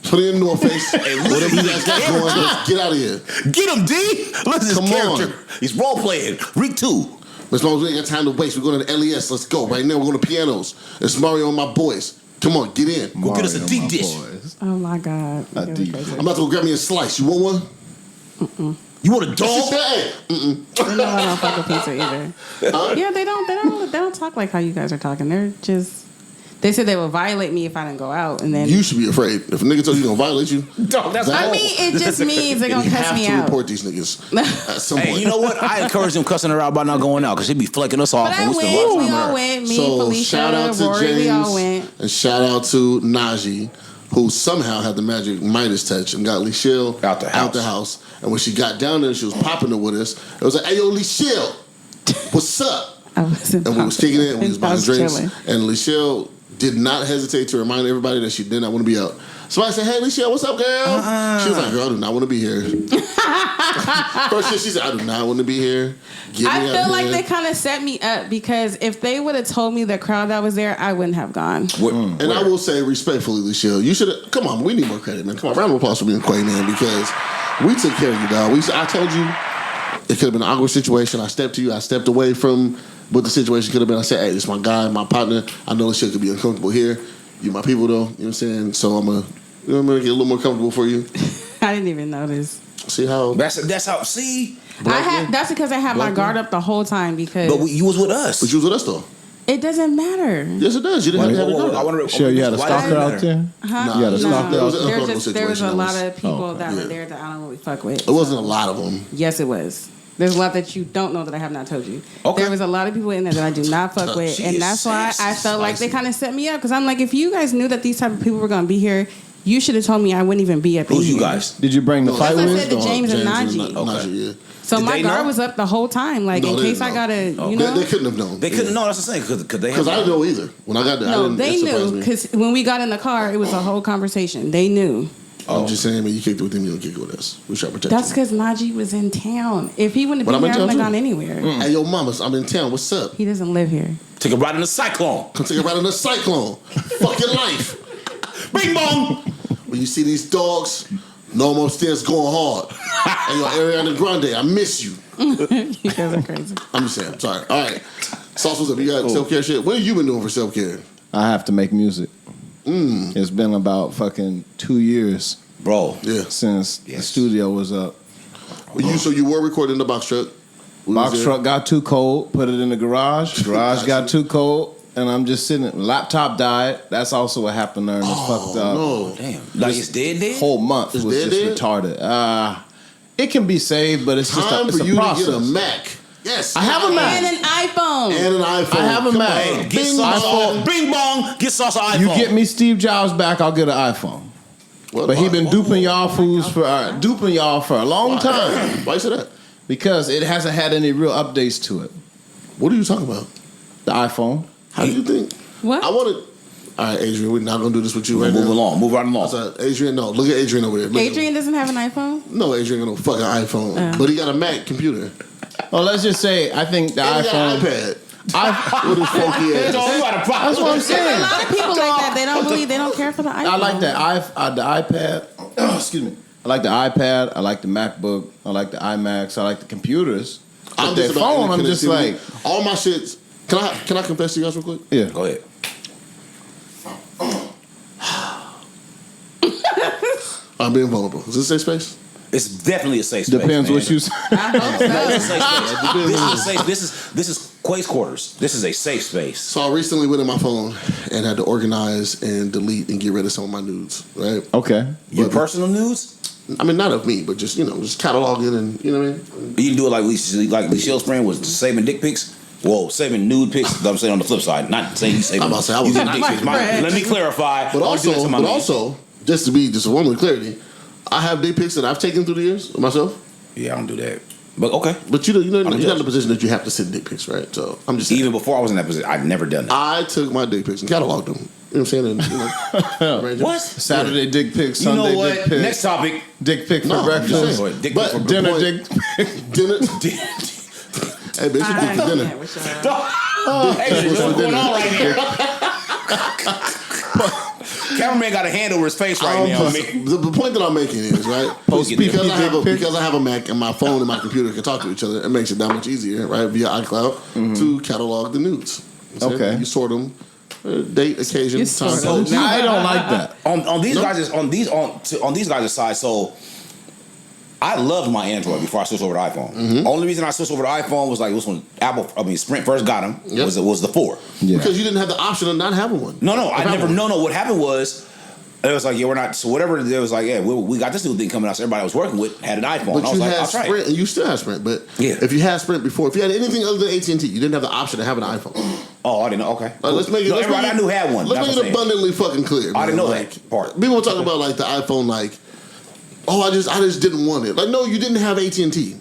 Put it in North Face. Whatever you guys got going, let's get out of here. Get him, D. Look at this Come character. on. He's role playing. Reek 2. Miss Mama, we ain't got time to waste. We're going to the LES. Let's go. Right now, we're going to pianos. It's Mario and my boys. Come on, get in. Go get us a Mario, deep my dish. boys. Oh my God. A deep dish. I'm about to go grab me a slice. You want one? You want a She dog? said, hey. They know I don't fuck with pizza either. Yeah, they don't talk like how you guys are talking. They're just. They said they would violate me if I didn't go out, and then You should be afraid. If a nigga tells you he's going to violate you, Dog, that's That- I mean, it just means they're you gonna cuss have me to out. report these niggas at some Hey, point. you know what? I encourage him cussing her out by not going out because he'd be flaking us off. But I and we spend a lot of went. time We with all her. went. Me, So Felicia, shout out to Rory. We all James went. and shout out to Najee, who somehow had the magic Midas touch and got Lichelle Out the house. And when she got down there, she was popping it with us. It was like, "Hey, yo, Lichelle, what's up?" I wasn't. And we was kicking it. And we was I buying was drinks. chilling. And Lichelle did not hesitate to remind everybody that she did not want to be out. Somebody said, "Hey, Lichelle, what's up, girl?" She was like, "Girl, I do not want to be here." First shit she said, "I do not want to be here. Get me I out feel like here." they kind of set me up because if they would have told me the crowd that was there, I wouldn't have gone. And I will say respectfully, Lichelle, you should have. Come on, we need more credit, man. Come on, round of applause for being Quay, man, because we took care of you, dog. I told you it could have been an awkward situation. I stepped to you. I stepped away from what the situation could have been. I said, "Hey, this is my guy, my partner. I know this shit could be uncomfortable here. You my people, though. You know what I'm saying? So I'm gonna get a little more comfortable for you. I didn't even notice. See how? That's how. See, That's because I had my Black guard man. up the whole time because but you was with us. But you was with us though. it doesn't matter. Yes, it does. You didn't have to have your guard I up. want to. Sure, you had a stalker out there? Huh? You had a stalker There out was an there? uncomfortable There was a situation. lot of people that Yeah. were there that I don't really fuck with. It wasn't a lot of them. Yes, it was. There's a lot that you don't know that I have not told you. Okay. There was a lot of people in there that I do not fuck with, She and is that's why I sassy, felt like they spicy. kind of set me up. Because I'm like, if you guys knew that these type of people were going to be here, you should have told me I wouldn't even be up in Who's here. you guys? Did you bring the fight That's what I with? said to James and Najee. Najee, yeah. So Did my they guard know? was up the whole time, like No, in they case didn't I gotta, know. you know. They couldn't have known. They couldn't know. That's the thing. Could they? Because I didn't know either. When I got there, I No, didn't, they it surprised knew me. because when we got in the car, it was a whole conversation. They knew. I'm just saying, man, you kicked it with them, you don't kick it with us. We try to protect That's you. because Najee was in town. If he wouldn't But have been I'm here, I in wouldn't have town, gone too. anywhere. Hey, yo, mamas, I'm in town. What's up? He doesn't live here. Take a ride in the cyclone. Come take a ride in the cyclone. Fuck your life. Bing bong. When you see these dogs, know I'm upstairs going hard. And your Ariana Grande, I miss you. You guys are crazy. I'm just saying. I'm sorry. All right. Sauce, what's up? You got self-care shit? What have you been doing for self-care? I have to make music. It's been about fucking 2 years Bro. Yeah. since the Yes. studio was up. So you were recording in the box truck? We was Box there. truck got too cold, put it in the garage. Garage got too cold, and I'm just sitting. Laptop died. That's also what happened there. And it's fucked up. No. Damn. Like it's dead. Whole month It's was dead, just dead? retarded. It can be saved, but it's just Time it's for a you process. to get a Mac. Yes. I have a Mac. And an iPhone. And an iPhone. I have a Come Mac. on. Hey, Get Bing sauce bong. on. Bing bong. Get sauce on iPhone. You get me Steve Jobs back, I'll get an iPhone. What? But he been Why? duping y'all fools for a long time Why you say that? because it hasn't had any real updates to it. What are you talking about? The iPhone. How do you think? What? I want to. All right, Adrian, we're not going to do this with you right Move now. along. Move right along. What's up? Adrian, no. Look at Adrian over there. Look at- Adrian doesn't have an iPhone. No, Adrian got no fucking iPhone. But he got a Mac computer. Well, let's just say I think the And he got an iPhone. iPad. With his funky ass. Dog, you got a problem. That's what I'm A saying. lot of people like that. They don't believe. They don't care for the iPhone. I like the iPad. Excuse me. I like the iPad. I like the MacBook. I like the iMacs. I like the computers. But their about phone, I'm just interconnectivity. like, all my shits. Can I confess to you guys real quick? yeah. Go ahead. I'm being vulnerable. Is this a safe space? It's definitely a safe space. Depends man. what you say. I hope It's a so. safe space. This is a safe. This is Quay's quarters. This is a safe space. So I recently went in my phone and had to organize and delete and get rid of some of my nudes. Right? Okay. Your personal nudes? I mean, not of me, but just just cataloging and you know what I mean. You can do it like Lucille Spring was saving dick pics. Whoa, saving nude pics. I'm saying on the flip side, not saying you saving. I'm about to say, I was- you did dick pics. Let me clarify. But I don't do that to my man. also, just to be just a woman with clarity, I have dick pics that I've taken through the years myself. Yeah, I don't do that. But okay. But you're not in judge. the position that you have to send dick pics, right? So I'm just saying. Even before I was in that position, I'd never done that. I took my dick pics and cataloged them. You know what I'm saying? And, arranged them. What? Saturday dick pic, You Sunday know dick what? pic, Next topic. dick pic for No, I'm just breakfast, saying. Dick But pic for dinner point- dick pic. Dinner. Hey, bitch, you I cook for dinner. can't with y'all. Hey, what's going on right here? Cameraman got a hand over his face right now. I mean, The point that I'm making is right Post it. because Dick pic. I have a Mac and my phone and my computer can talk to each other. It makes it that much easier, right, via iCloud to catalog the nudes. You know what I'm saying? Okay. You sort them, date, occasion, You time. sort 'em. codes. now- I don't like that. on these guys on these guys' side, so I loved my Android before I switched over to iPhone. Only reason I switched over to iPhone was like this when Sprint first got them Yep. was the 4. Yeah. Because you didn't have the option of not having one. No, Of having one. no. What happened was it was like we're not. So whatever it was like, we got this new thing coming out. So everybody I was working with had an iPhone. But I was you like, had I'll try Sprint, it. and you still have Sprint. But Yeah. if you had Sprint before, if you had anything other than AT&T, you didn't have the option to have an iPhone. Oh, I didn't know. Okay, Let's make it. No, let's everybody make I knew had one. Let's That's make what it I'm saying. abundantly fucking clear. I didn't man. know Like, that part. People talk about like the iPhone, like, oh, I just didn't want it. Like, no, you didn't have AT&T,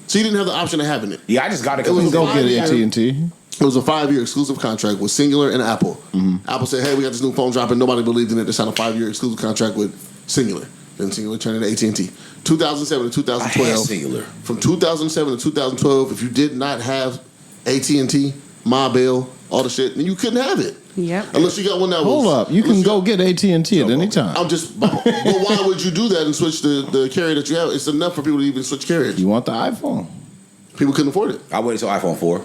so you didn't have the option of having it. Yeah, I just got it. It was because Go get it, 5 years. AT&T. It was a 5-year exclusive contract with Singular and Apple. Apple said, "Hey, we got this new phone dropping." Nobody believed in it. They signed a 5-year exclusive contract with Singular. Then Singular turned into AT&T. 2007 to I had 2012. Singular. From 2007 to 2012, if you did not have AT&T, My Bill, all the shit, then you couldn't have it. Yep. Unless you got one that was. Hold up. You can unless go get AT&T at any time. I'm just. But why would you do that and switch the carrier that you have? It's enough for people to even switch carriers. You want the iPhone. People couldn't afford it. I waited till iPhone 4.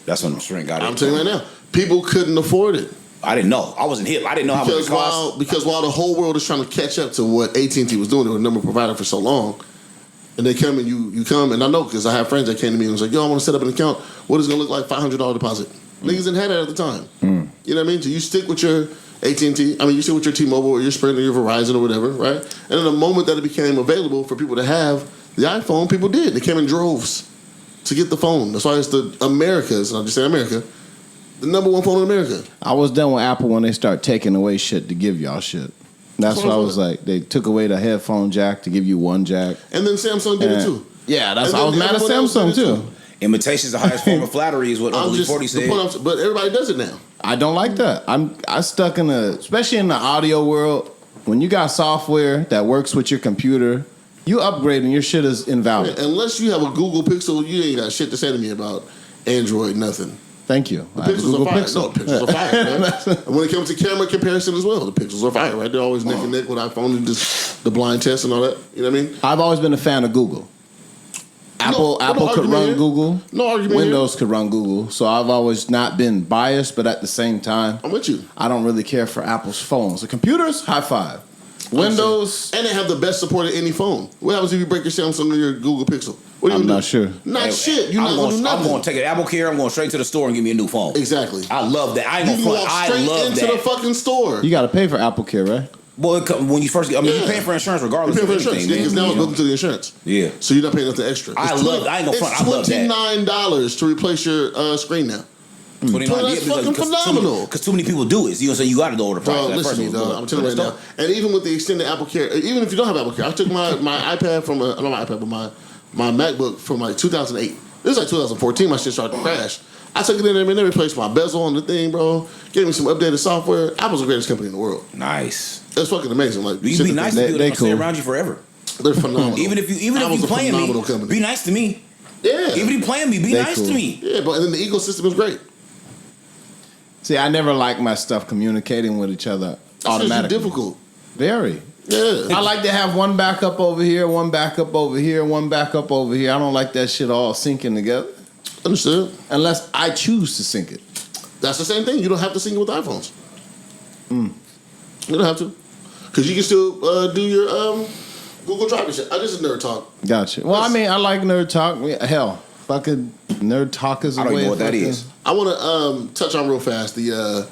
That's when Sprint got it. I'm telling you right now, people couldn't afford it. I didn't know. I wasn't hip. I didn't know how much it cost. Because while the whole world is trying to catch up to what AT&T was doing, they were a number provider for so long, and they come and you come, and I know because I have friends that came to me and was like, "Yo, I want to set up an account. What is it gonna look like? $500 deposit." Niggas didn't have that at the time. You know what I mean? So you stick with your AT&T. I mean, you stick with your T-Mobile or your Sprint or your Verizon or whatever, right? And in the moment that it became available for people to have the iPhone, people did. They came in droves. to get the phone. That's why it's the America's, and I'll just say America, the number one phone in America. I was done with Apple when they start taking away shit to give y'all shit. That's what I was like. They took away the headphone jack to give you one jack. And then Samsung did it too. Yeah, I was mad at Samsung too. Imitation is the highest form of flattery is what Uncle 40 said. But everybody does it now. I don't like that. I stuck in especially in the audio world, when you got software that works with your computer, you upgrade and your shit is invalid. Yeah, unless you have a Google Pixel, you ain't got shit to say to me about Android, nothing. Thank you. The Pixels are fire. No, the Pixels are fire, man. And when it comes to camera comparison as well, the Pixels are fire, right? They're always neck and neck with iPhone and just the blind test and all that. You know what I mean? I've always been a fan of Google. Apple could run Google. No argument. Windows could run Google. So I've always not been biased, but at the same time, I'm with you. I don't really care for Apple's phones. The computers, high five. Windows, and they have the best support of any phone. What happens if you break your Samsung or your Google Pixel? What do you I'm do? not sure. Not shit. You're not gonna do nothing. I'm gonna take an Apple Care. I'm going straight to the store and give me a new phone. Exactly. I love that. I ain't gonna front. I love into that. the fucking store. You got to pay for Apple Care, right? Well, when you first, you're paying for insurance regardless. You're paying of for insurance, anything, because now it's built into the insurance. Yeah. So you're not paying nothing extra. I ain't gonna front. I love that. It's $29 to replace your screen now. That's fucking phenomenal. Because too many people do it. You know, so you got to lower the price. Listen to me, dog. I'm telling you right now. And even with the extended Apple Care, even if you don't have Apple Care, I took my iPad from not my iPad, but my MacBook from like 2008. This is like 2014. My shit started to crash. I took it in there and they replaced my bezel on the thing, bro. Gave me some updated software. Apple's the greatest company in the world. Nice. It's fucking amazing. Like, you be nice to people that stay around you forever. They're phenomenal. Even if you playing me, company. Be nice to me. Yeah. Even if you playing me, be nice to me. Yeah, but then the ecosystem is great. See, I never like my stuff communicating with each other automatically. It's difficult. Very. Yeah. I like to have one backup over here, one backup over here, one backup over here. I don't like that shit all syncing together. Understood. Unless I choose to sync it. That's the same thing. You don't have to sync it with iPhones. You don't have to. Because you can still do your Google Drive and shit. This is Nerd Talk. Gotcha. Well, I mean, I like Nerd Talk. Hell, fucking Nerd Talk is a way. I don't even know what that is. I want to touch on real fast the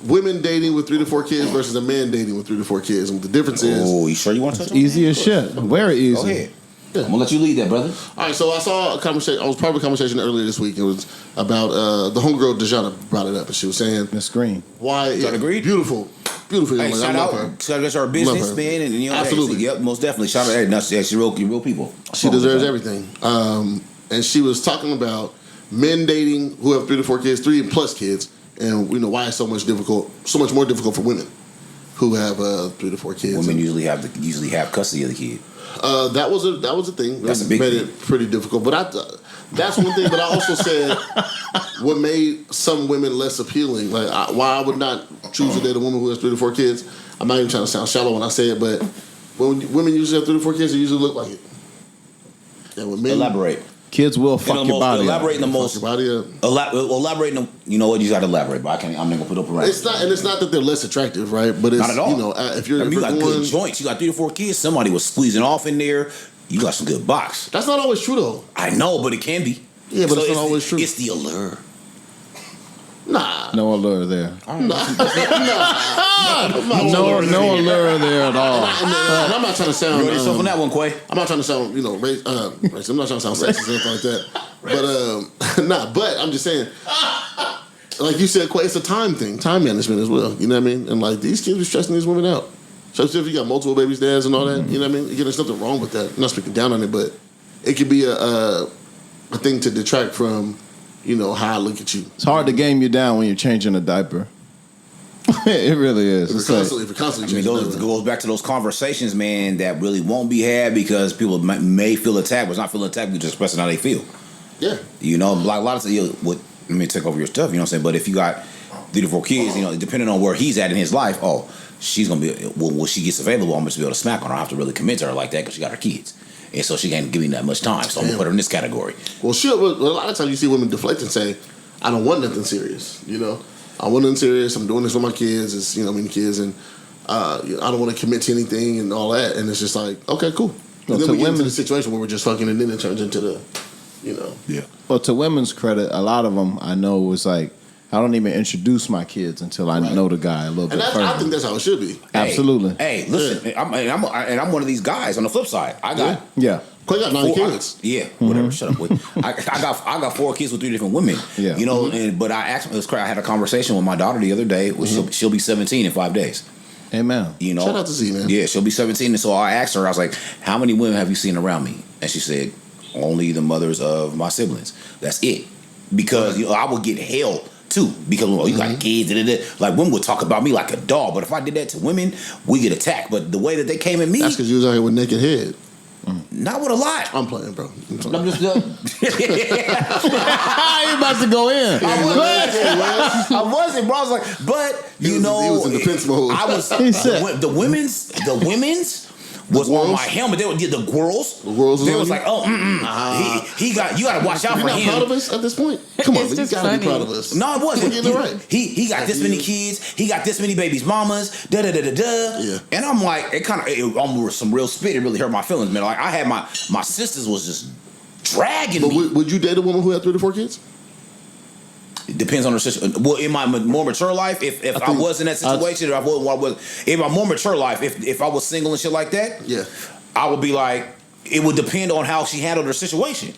women dating with 3 to 4 kids versus a man dating with 3 to 4 kids. And the difference is... Oh, you sure you want to touch on easy as shit. Very easy. Go ahead. Yeah. I'm going to let you lead that, brother. All right, so I saw a conversation. I was part of a conversation earlier this week. It was about the homegirl, Dejana, brought it up. And she was saying... Miss Green. Why... agreed? Beautiful. Beautiful. Hey, shout out. Shout out to our businessman. And, you know, absolutely. Hey, yep, most definitely. Shout out. Hey, she's real people. She deserves everything. And she was talking about men dating who have 3 to 4 kids, 3 plus kids, and you know why it's so much more difficult for women who have 3 to 4 kids. Women usually have custody of the kid. That was a thing. That's a big made thing. It pretty difficult. But that's one thing. But I also said what made some women less appealing. Like why I would not choose to date a woman who has 3 to 4 kids. I'm not even trying to sound shallow when I say it, but when women usually have 3 to 4 kids, they usually look like it. And when men Elaborate. Kids will fuck your body. Elaborate in the most. Elaborate in the. You know what? You got to elaborate, but I'm not gonna put up around. It's not that they're less attractive, right? But it's not at all. You know, if you're you got good joints. You got 3 to 4 kids. Somebody was squeezing off in there. You got some good box. That's not always true, though. I know, but it can be. Yeah, but it's not always true. It's the allure. Nah. No allure there. No allure there at all. And I'm not trying to sound. You yourself on that one, Quay. I'm not trying to sound, racist. I'm not trying to sound sexist or anything like that. But I'm just saying, like you said, Quay, it's a time thing, time management as well. You know what I mean? And like these kids be stressing these women out. Especially if you got multiple babies, dads, and all that. You know what I mean? Again, there's nothing wrong with that. I'm not speaking down on it, but it could be a thing to detract from, you know, how I look at you. It's hard to game you down when you're changing a diaper. It really is. If you're constantly changing those goes back to those conversations, man, that really won't be had because people may feel attacked, but it's not feeling attacked, we're just expressing how they feel. Yeah. You know, like a lot of let me take over your stuff, you know what I'm saying? But if you got 3 to 4 kids, you know, depending on where he's at in his life, she's going to be, when she gets available, I'm going to be able to smack on her. I don't have to really commit to her like that because she got her kids. And so she can't give me that much time. So I'm going to put her in this category. Well, a lot of times you see women deflect and say, I don't want nothing serious, you know? I want nothing serious. I'm doing this with my kids. It's, you know, many kids. And I don't want to commit to anything and all that. And it's just like, okay, cool. And then we get into the situation where we're just fucking and then it turns into the, you know. Yeah. Well, to women's credit, a lot of them I know was like, I don't even introduce my kids until I know the guy a little bit further. I think that's how it should be. Absolutely. Hey, listen, I'm one of these guys. On the flip side, I got Quay got 9 kids. Whatever. Shut up. I got 4 kids with 3 different women. Yeah. You know, but I asked. It was crazy. I had a conversation with my daughter the other day. She'll be 17 in 5 days. Amen. You know, shout out to Z, man. Yeah, she'll be 17, and so I asked her. I was like, "How many women have you seen around me?" And she said, "Only the mothers of my siblings. That's it." Because I would get hell too. Because you got kids, like women would talk about me like a dog. But if I did that to women, we get attacked. But the way that they came at me, that's because you was out here with naked head. Not with a lot. I'm playing, bro. I'm just. I ain't about to go in. I wasn't, bro. I was like, but you know, he was in defense mode. I was. The women's was on my helmet. They would get the girls. The girls. They was like, oh, he got. You got to watch out for him. You're not proud of us at this point. Come on, It's you just got to be funny. proud of us. No, it wasn't. We're getting it right. He got this many kids. He got this many babies, mamas. Da da da da da. Yeah. And I'm like, it kind of some real spit. It really hurt my feelings, man. Like I had my sisters was just dragging But me. would you date a woman who had 3 to 4 kids? It depends on her situation. Well, in my more mature life, if I was in that situation, in my more mature life, if I was single and shit like that, Yeah. I would be like, it would depend on how she handled her situation.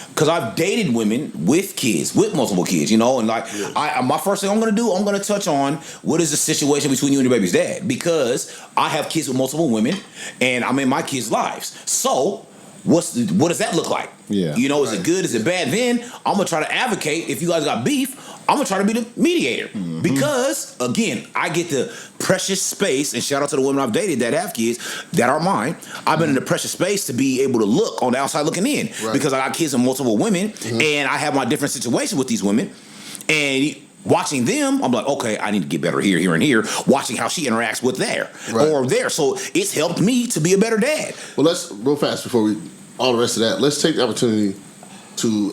Because I've dated women with kids, with multiple kids, you know, and like, my first thing I'm going to touch on what is the situation between you and your baby's dad. Because I have kids with multiple women, and I'm in my kids' lives. So, what does that look like? Yeah. You know, is it good? Is it bad? Then I'm going to try to advocate. If you guys got beef, I'm going to try to be the mediator. Because, again, I get the precious space, and shout out to the women I've dated that have kids that are mine. I've been in the precious space to be able to look on the outside looking in. Right. Because I got kids with multiple women, and I have my different situations with these women. And watching them, I'm like, okay, I need to get better here, here, and here. Watching how she interacts with there. So it's helped me to be a better dad. Well, let's, real fast before we, all the rest of that, let's take the opportunity to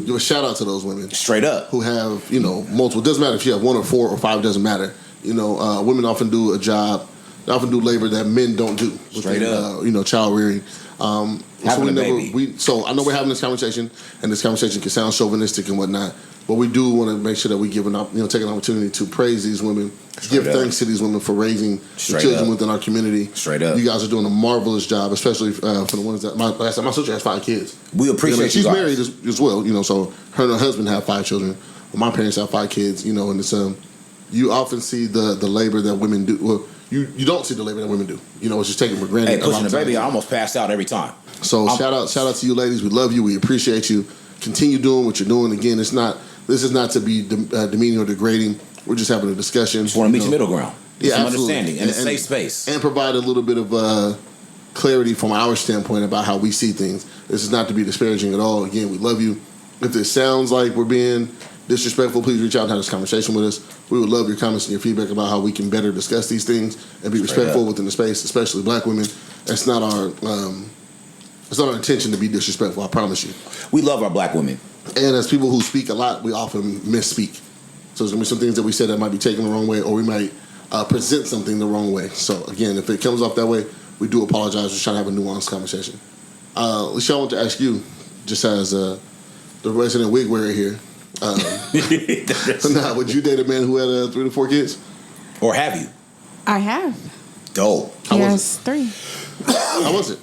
give a shout out to those women. Straight up. Who have, you know, multiple, doesn't matter if you have 1 or 4 or 5, doesn't matter. You know, women often do a job, they often do labor that men don't do. Straight up. You know, child rearing. Having a baby. So I know we're having this conversation, and this conversation can sound chauvinistic and whatnot, but we do want to make sure that we take an opportunity to praise these women, give thanks to these women for raising the children within our community. Straight up. You guys are doing a marvelous job, especially for the ones that, my sister has 5 kids. We appreciate you She's guys. married as well, you know, so her and her husband have 5 children. My parents have 5 kids, you know, and it's you often see the labor that women do. Well, you don't see the labor that women do. You know, it's just taken for granted. Hey, pushing the baby, I almost passed out every time. So shout out to you ladies. We love you. We appreciate you. Continue doing what you're doing. Again, this is not to be demeaning or degrading. We're just having a discussion. Just want to meet your middle ground. Yeah, some absolutely. understanding and a safe space. And provide a little bit of clarity from our standpoint about how we see things. This is not to be disparaging at all. Again, we love you. If this sounds like we're being disrespectful, please reach out and have this conversation with us. We would love your comments and your feedback about how we can better discuss these things and be respectful within the space, especially black women. It's not our intention to be disrespectful, I promise you. We love our black women. And as people who speak a lot, we often misspeak. So there's going to be some things that we said that might be taken the wrong way, or we might present something the wrong way. So again, if it comes off that way, we do apologize. We're trying to have a nuanced conversation. Lisha, I want to ask you, just as the resident wig wearer here, now, would you date a man who had 3 to 4 kids? Or have you? I have. Dope. He has 3. How was it?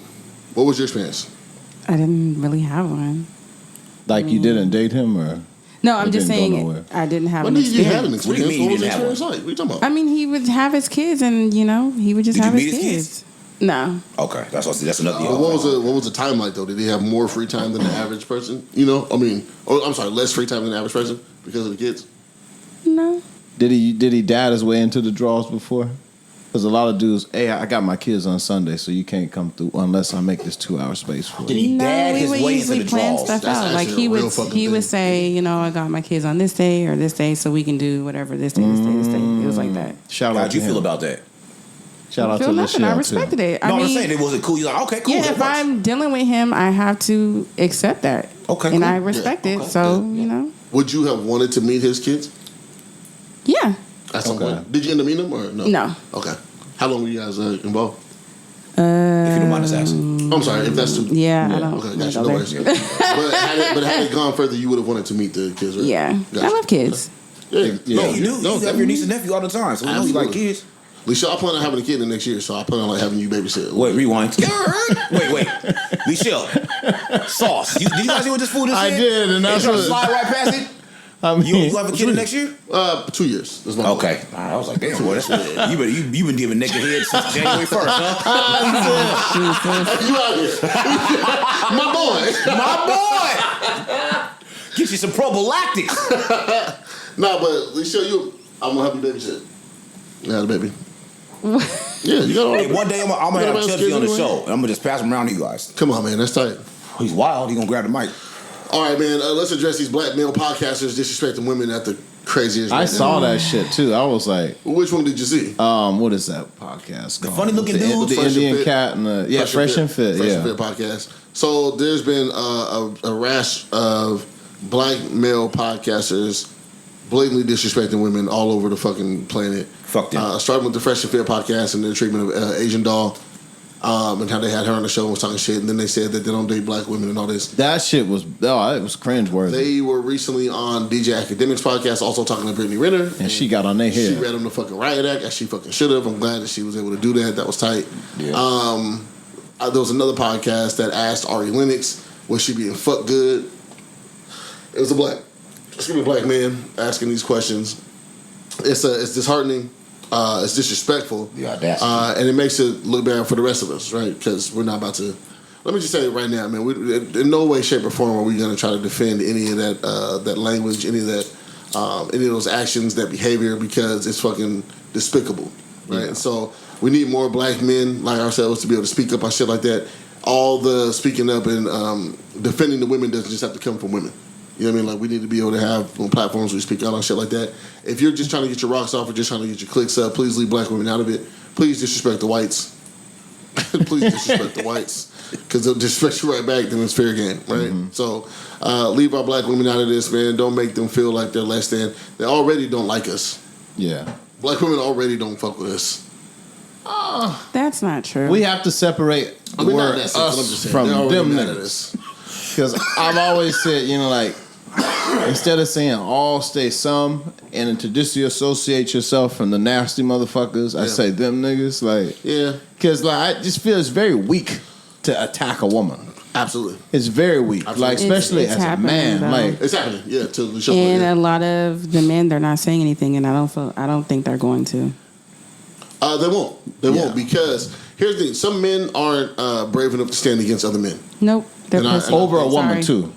What was your experience? I didn't really have one. Like you didn't date him, or No, I'm just didn't go saying nowhere? I didn't have When an did you have an experience. What do you experience? mean What was you the didn't have experience like? What are you talking about? I mean, he would have his kids, and he would just Did have you his meet his kids. No. Okay, that's another. But what was the time like though? Did he have more free time than the average person? You know, less free time than the average person because of the kids. No. Did he dad his way into the draws before? Because a lot of dudes, hey, I got my kids on Sunday, so you can't come through unless I make this 2-hour space for Did you. he dad we his would way into usually the plan draws? stuff That's out. Like actually a real fucking he would thing. say, I got my kids on this day or this day, so we can do whatever this day, this day, this day. It was like that. Shout out How'd to you feel him. about that? Shout out to Feel nothing. I Lachelle, respected too. it. No, I I'm mean, saying it wasn't cool. You're like, okay, cool. yeah, that if works. I'm dealing with him, I have to accept that. Okay, and cool. I respect it. okay. So Would you have wanted to meet his kids yeah. at some Okay. point? Did you end up meeting them or no? No. Okay. How long were you guys involved? If you don't mind us asking. I'm sorry if that's too. Yeah, I don't. Okay, got you. go No there. worries. but had it gone further, you would have wanted to meet the kids, right? Yeah, Gotcha. I love kids. Yeah. No, you do. You have your niece and nephew all the time, so we know you like Absolutely. kids. Lisha, I plan on having a kid in the next year, so I plan on like having you babysit. Wait, rewind. wait. Michelle, sauce. Did you guys see what this food is? I did, and that's trying to what- slide right past it. I mean, You have a kid next year? 2 years. That's my Okay. All right, I was like, damn, boy, that's you been giving naked head since January 1st, huh? You out here, my boy. Get you some prophylactics. Nah, but Lisha, I'm gonna help you babysit. Yeah, the baby. Yeah, you got all. Hey, one day I'm gonna have Chubsy on the show, and I'm gonna just pass him around to you guys. Come on, man, that's tight. He's wild. He gonna grab the mic. All right, man. Let's address these black male podcasters disrespecting women at the craziest. I rate. saw that shit too. I was like, Which one did you see? what is that podcast? The called? funny looking the, dude? the Fresh and Indian Fit. cat and the Fresh and Fit. Fresh Yeah. and Fit podcast. So there's been a rash of black male podcasters blatantly disrespecting women all over the fucking planet. Fuck them. Starting with the Fresh and Fit podcast and their treatment of Asian Doll, and how they had her on the show and was talking shit, and then they said that they don't date black women and all this. That shit was it was cringeworthy. They were recently on DJ Academic's podcast, also talking to Brittany Renner, And she got on their She head. read them the fucking riot act, as she fucking should have. I'm glad that she was able to do that. That was tight. Yeah. There was another podcast that asked Ari Lennox, was she being fucked good? It was a black man asking these questions. It's disheartening. It's disrespectful. The audacity. And it makes it look bad for the rest of us, right? Because we're not about to. Let me just say it right now, man. In no way, shape, or form are we going to try to defend any of that language, any of those actions, that behavior, because it's fucking despicable, right? Yeah. So we need more black men like ourselves to be able to speak up on shit like that. All the speaking up and defending the women doesn't just have to come from women. You know what I mean? Like, we need to be able to have platforms where we speak out on shit like that. If you're just trying to get your rocks off or just trying to get your clicks up, please leave black women out of it. Please disrespect the whites. Please disrespect the whites. Because they'll disrespect you right back, then it's fair game, right? Mm-hmm. So leave our black women out of this, man. Don't make them feel like they're less than. They already don't like us. Yeah. Black women already don't fuck with us. That's not true. We have to separate the I mean, not word in that sense, but I'm just us saying, from they're already them mad at niggas. us. Because I've always said, like, instead of saying all, stay some, and to disassociate yourself from the nasty motherfuckers, I say them niggas. Like, Yeah, because like, I just feel it's very weak to attack a woman. absolutely. It's very weak. Absolutely. Like, especially It's as a happening, man. though. Like, It's happening, yeah, to the show. and yeah. a lot of the men, they're not saying anything, and I don't think they're going to. They won't. They won't, because here's the thing. Some men aren't brave enough to stand against other men. Nope. They're And I- pussy. over a woman, Sorry. too.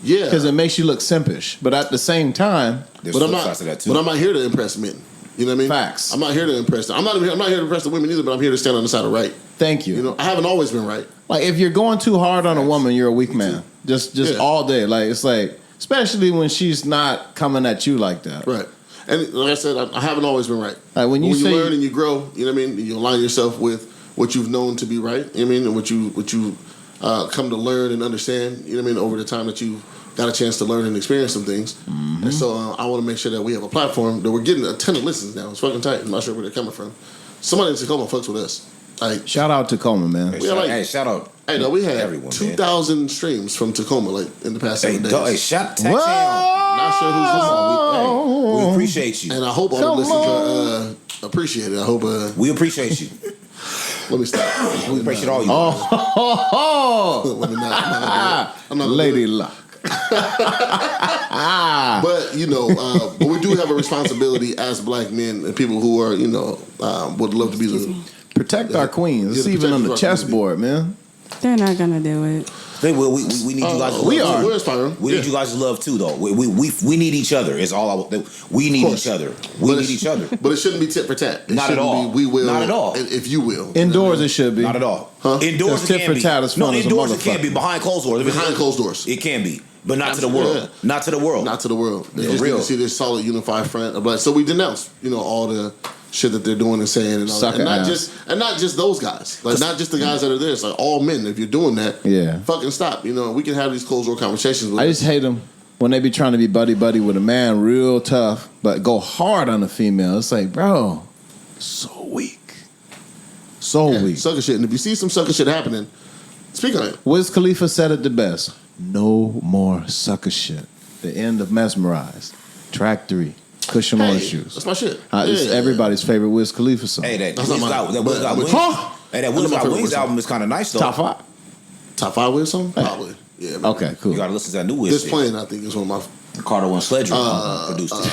Yeah. Because it makes you look simpish. But at the same time, There's But I'm flip not. sides to that too. But I'm not here to impress men. You know what I mean? Facts. I'm not here to impress them. I'm not here to impress the women either. But I'm here to stand on the side of right. thank you. You know, I haven't always been right. Like, if you're going too hard on a woman, you're a weak man. Just Yeah. all day. Like, it's like, especially when she's not coming at you like that. Right. And like I said, I haven't always been right. Like, when you say- learn and you grow, you know what I mean. You align yourself with what you've known to be right. You know what I mean, and what you come to learn and understand. You know what I mean, over the time that you've got a chance to learn and experience some things. Mm-hmm. And so I want to make sure that we have a platform that we're getting a ton of listens now. It's fucking tight. I'm not sure where they're coming from. Somebody in Tacoma fucks with us. Like, Shout out to Coleman, man. We are like- Hey, shout out. hey, no, we had Everyone, 2,000 streams from Tacoma like in the past 7 days. Hey, shout Tax Whoa! Town. Not sure who's listening. We appreciate you. And I hope all the Come listeners are appreciated. I hope. We appreciate you. Let me stop. We appreciate all you. Oh, Let me not. I'm not gonna do Lady it. Luck. But you know, but we do have a responsibility as black men and people who are, you know, would love to be the. Protect our queens. It's Yeah, even on the protect our chessboard, man. They're not gonna do it. They will. We need you guys. To we love are. too. We're inspiring. We need you guys to love too, though. We need each other. Is all I. We need course. each other. We need each other. But it shouldn't be tit for tat. It Not at shouldn't all. Be, we will. Not at all. If you will. Indoors, it should be. Not at all. Huh? Indoors, 'Cause it tit can for be. tat is No, fun as a indoors it can motherfucker. be. Behind closed doors. Behind closed doors. It can be, but not to the Absolutely, world. yeah. Not to the world. Not to the world. They For just real. need to see this solid, unified front of black. So we denounce, you know, all the shit that they're doing and saying, and all that. Sucker ass. And not just those guys, like not just the guys that are there. It's like all men. If you're doing that, Yeah. fucking stop. You know, we can have these closed door conversations. With I just hate them when they be trying to be buddy buddy with a man real tough, but go hard on a female. It's like, bro, so weak. So weak. sucker shit. And if you see some sucker shit happening, Speak on it. Wiz Khalifa said it the best. No more sucker shit. The end of Mesmerized. Track 3. Cushion on shoes. That's my shit. It's everybody's favorite Wiz Khalifa song. Hey, that That's Wiz not got mine. Wiz got Wings. Huh? Hey, that Wiz That's my got favorite Wings Wiz song. album is kind of nice though. Top 5? Top 5 Wiz song? Probably. Yeah. Man. Okay, cool. You gotta listen to that new Wiz This shit. Plane, I think, is one of my. Carter and Sledger produced it.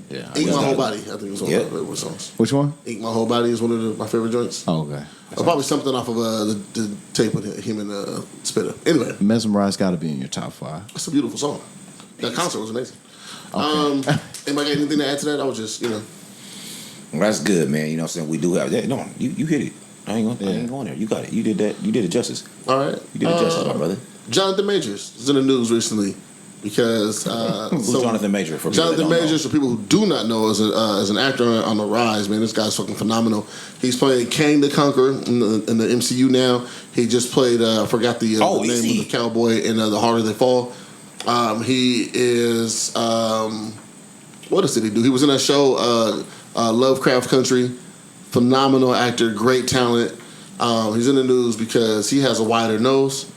Yeah. Ink My got Whole it. Body, I think, is one of my favorite Wiz songs. Which one? Ink My Whole Body is one of my favorite joints. Oh, okay. Or probably something off of the tape with him and Spitter. Anyway, Mesmerized got to be in your top 5. it's a beautiful song. That concert was amazing. Anybody got anything to add to that? I was just, Well, that's good, man. You know what I'm saying? We do have that. No, you hit it. I ain't going there. You got it. You did that. You did it justice. all right. You did it justice, my brother. Johnathan Majors is in the news recently because Who's Johnathan Major? For people that Johnathan don't Majors, know? for people who do not know, is an actor on the rise. Man, this guy's fucking phenomenal. He's playing Kang the Conqueror in the MCU now. He just played. I forgot the name of the cowboy in The Harder They Fall. He is. What did he do? He was in that show, Lovecraft Country. Phenomenal actor, great talent. He's in the news because he has a wider nose.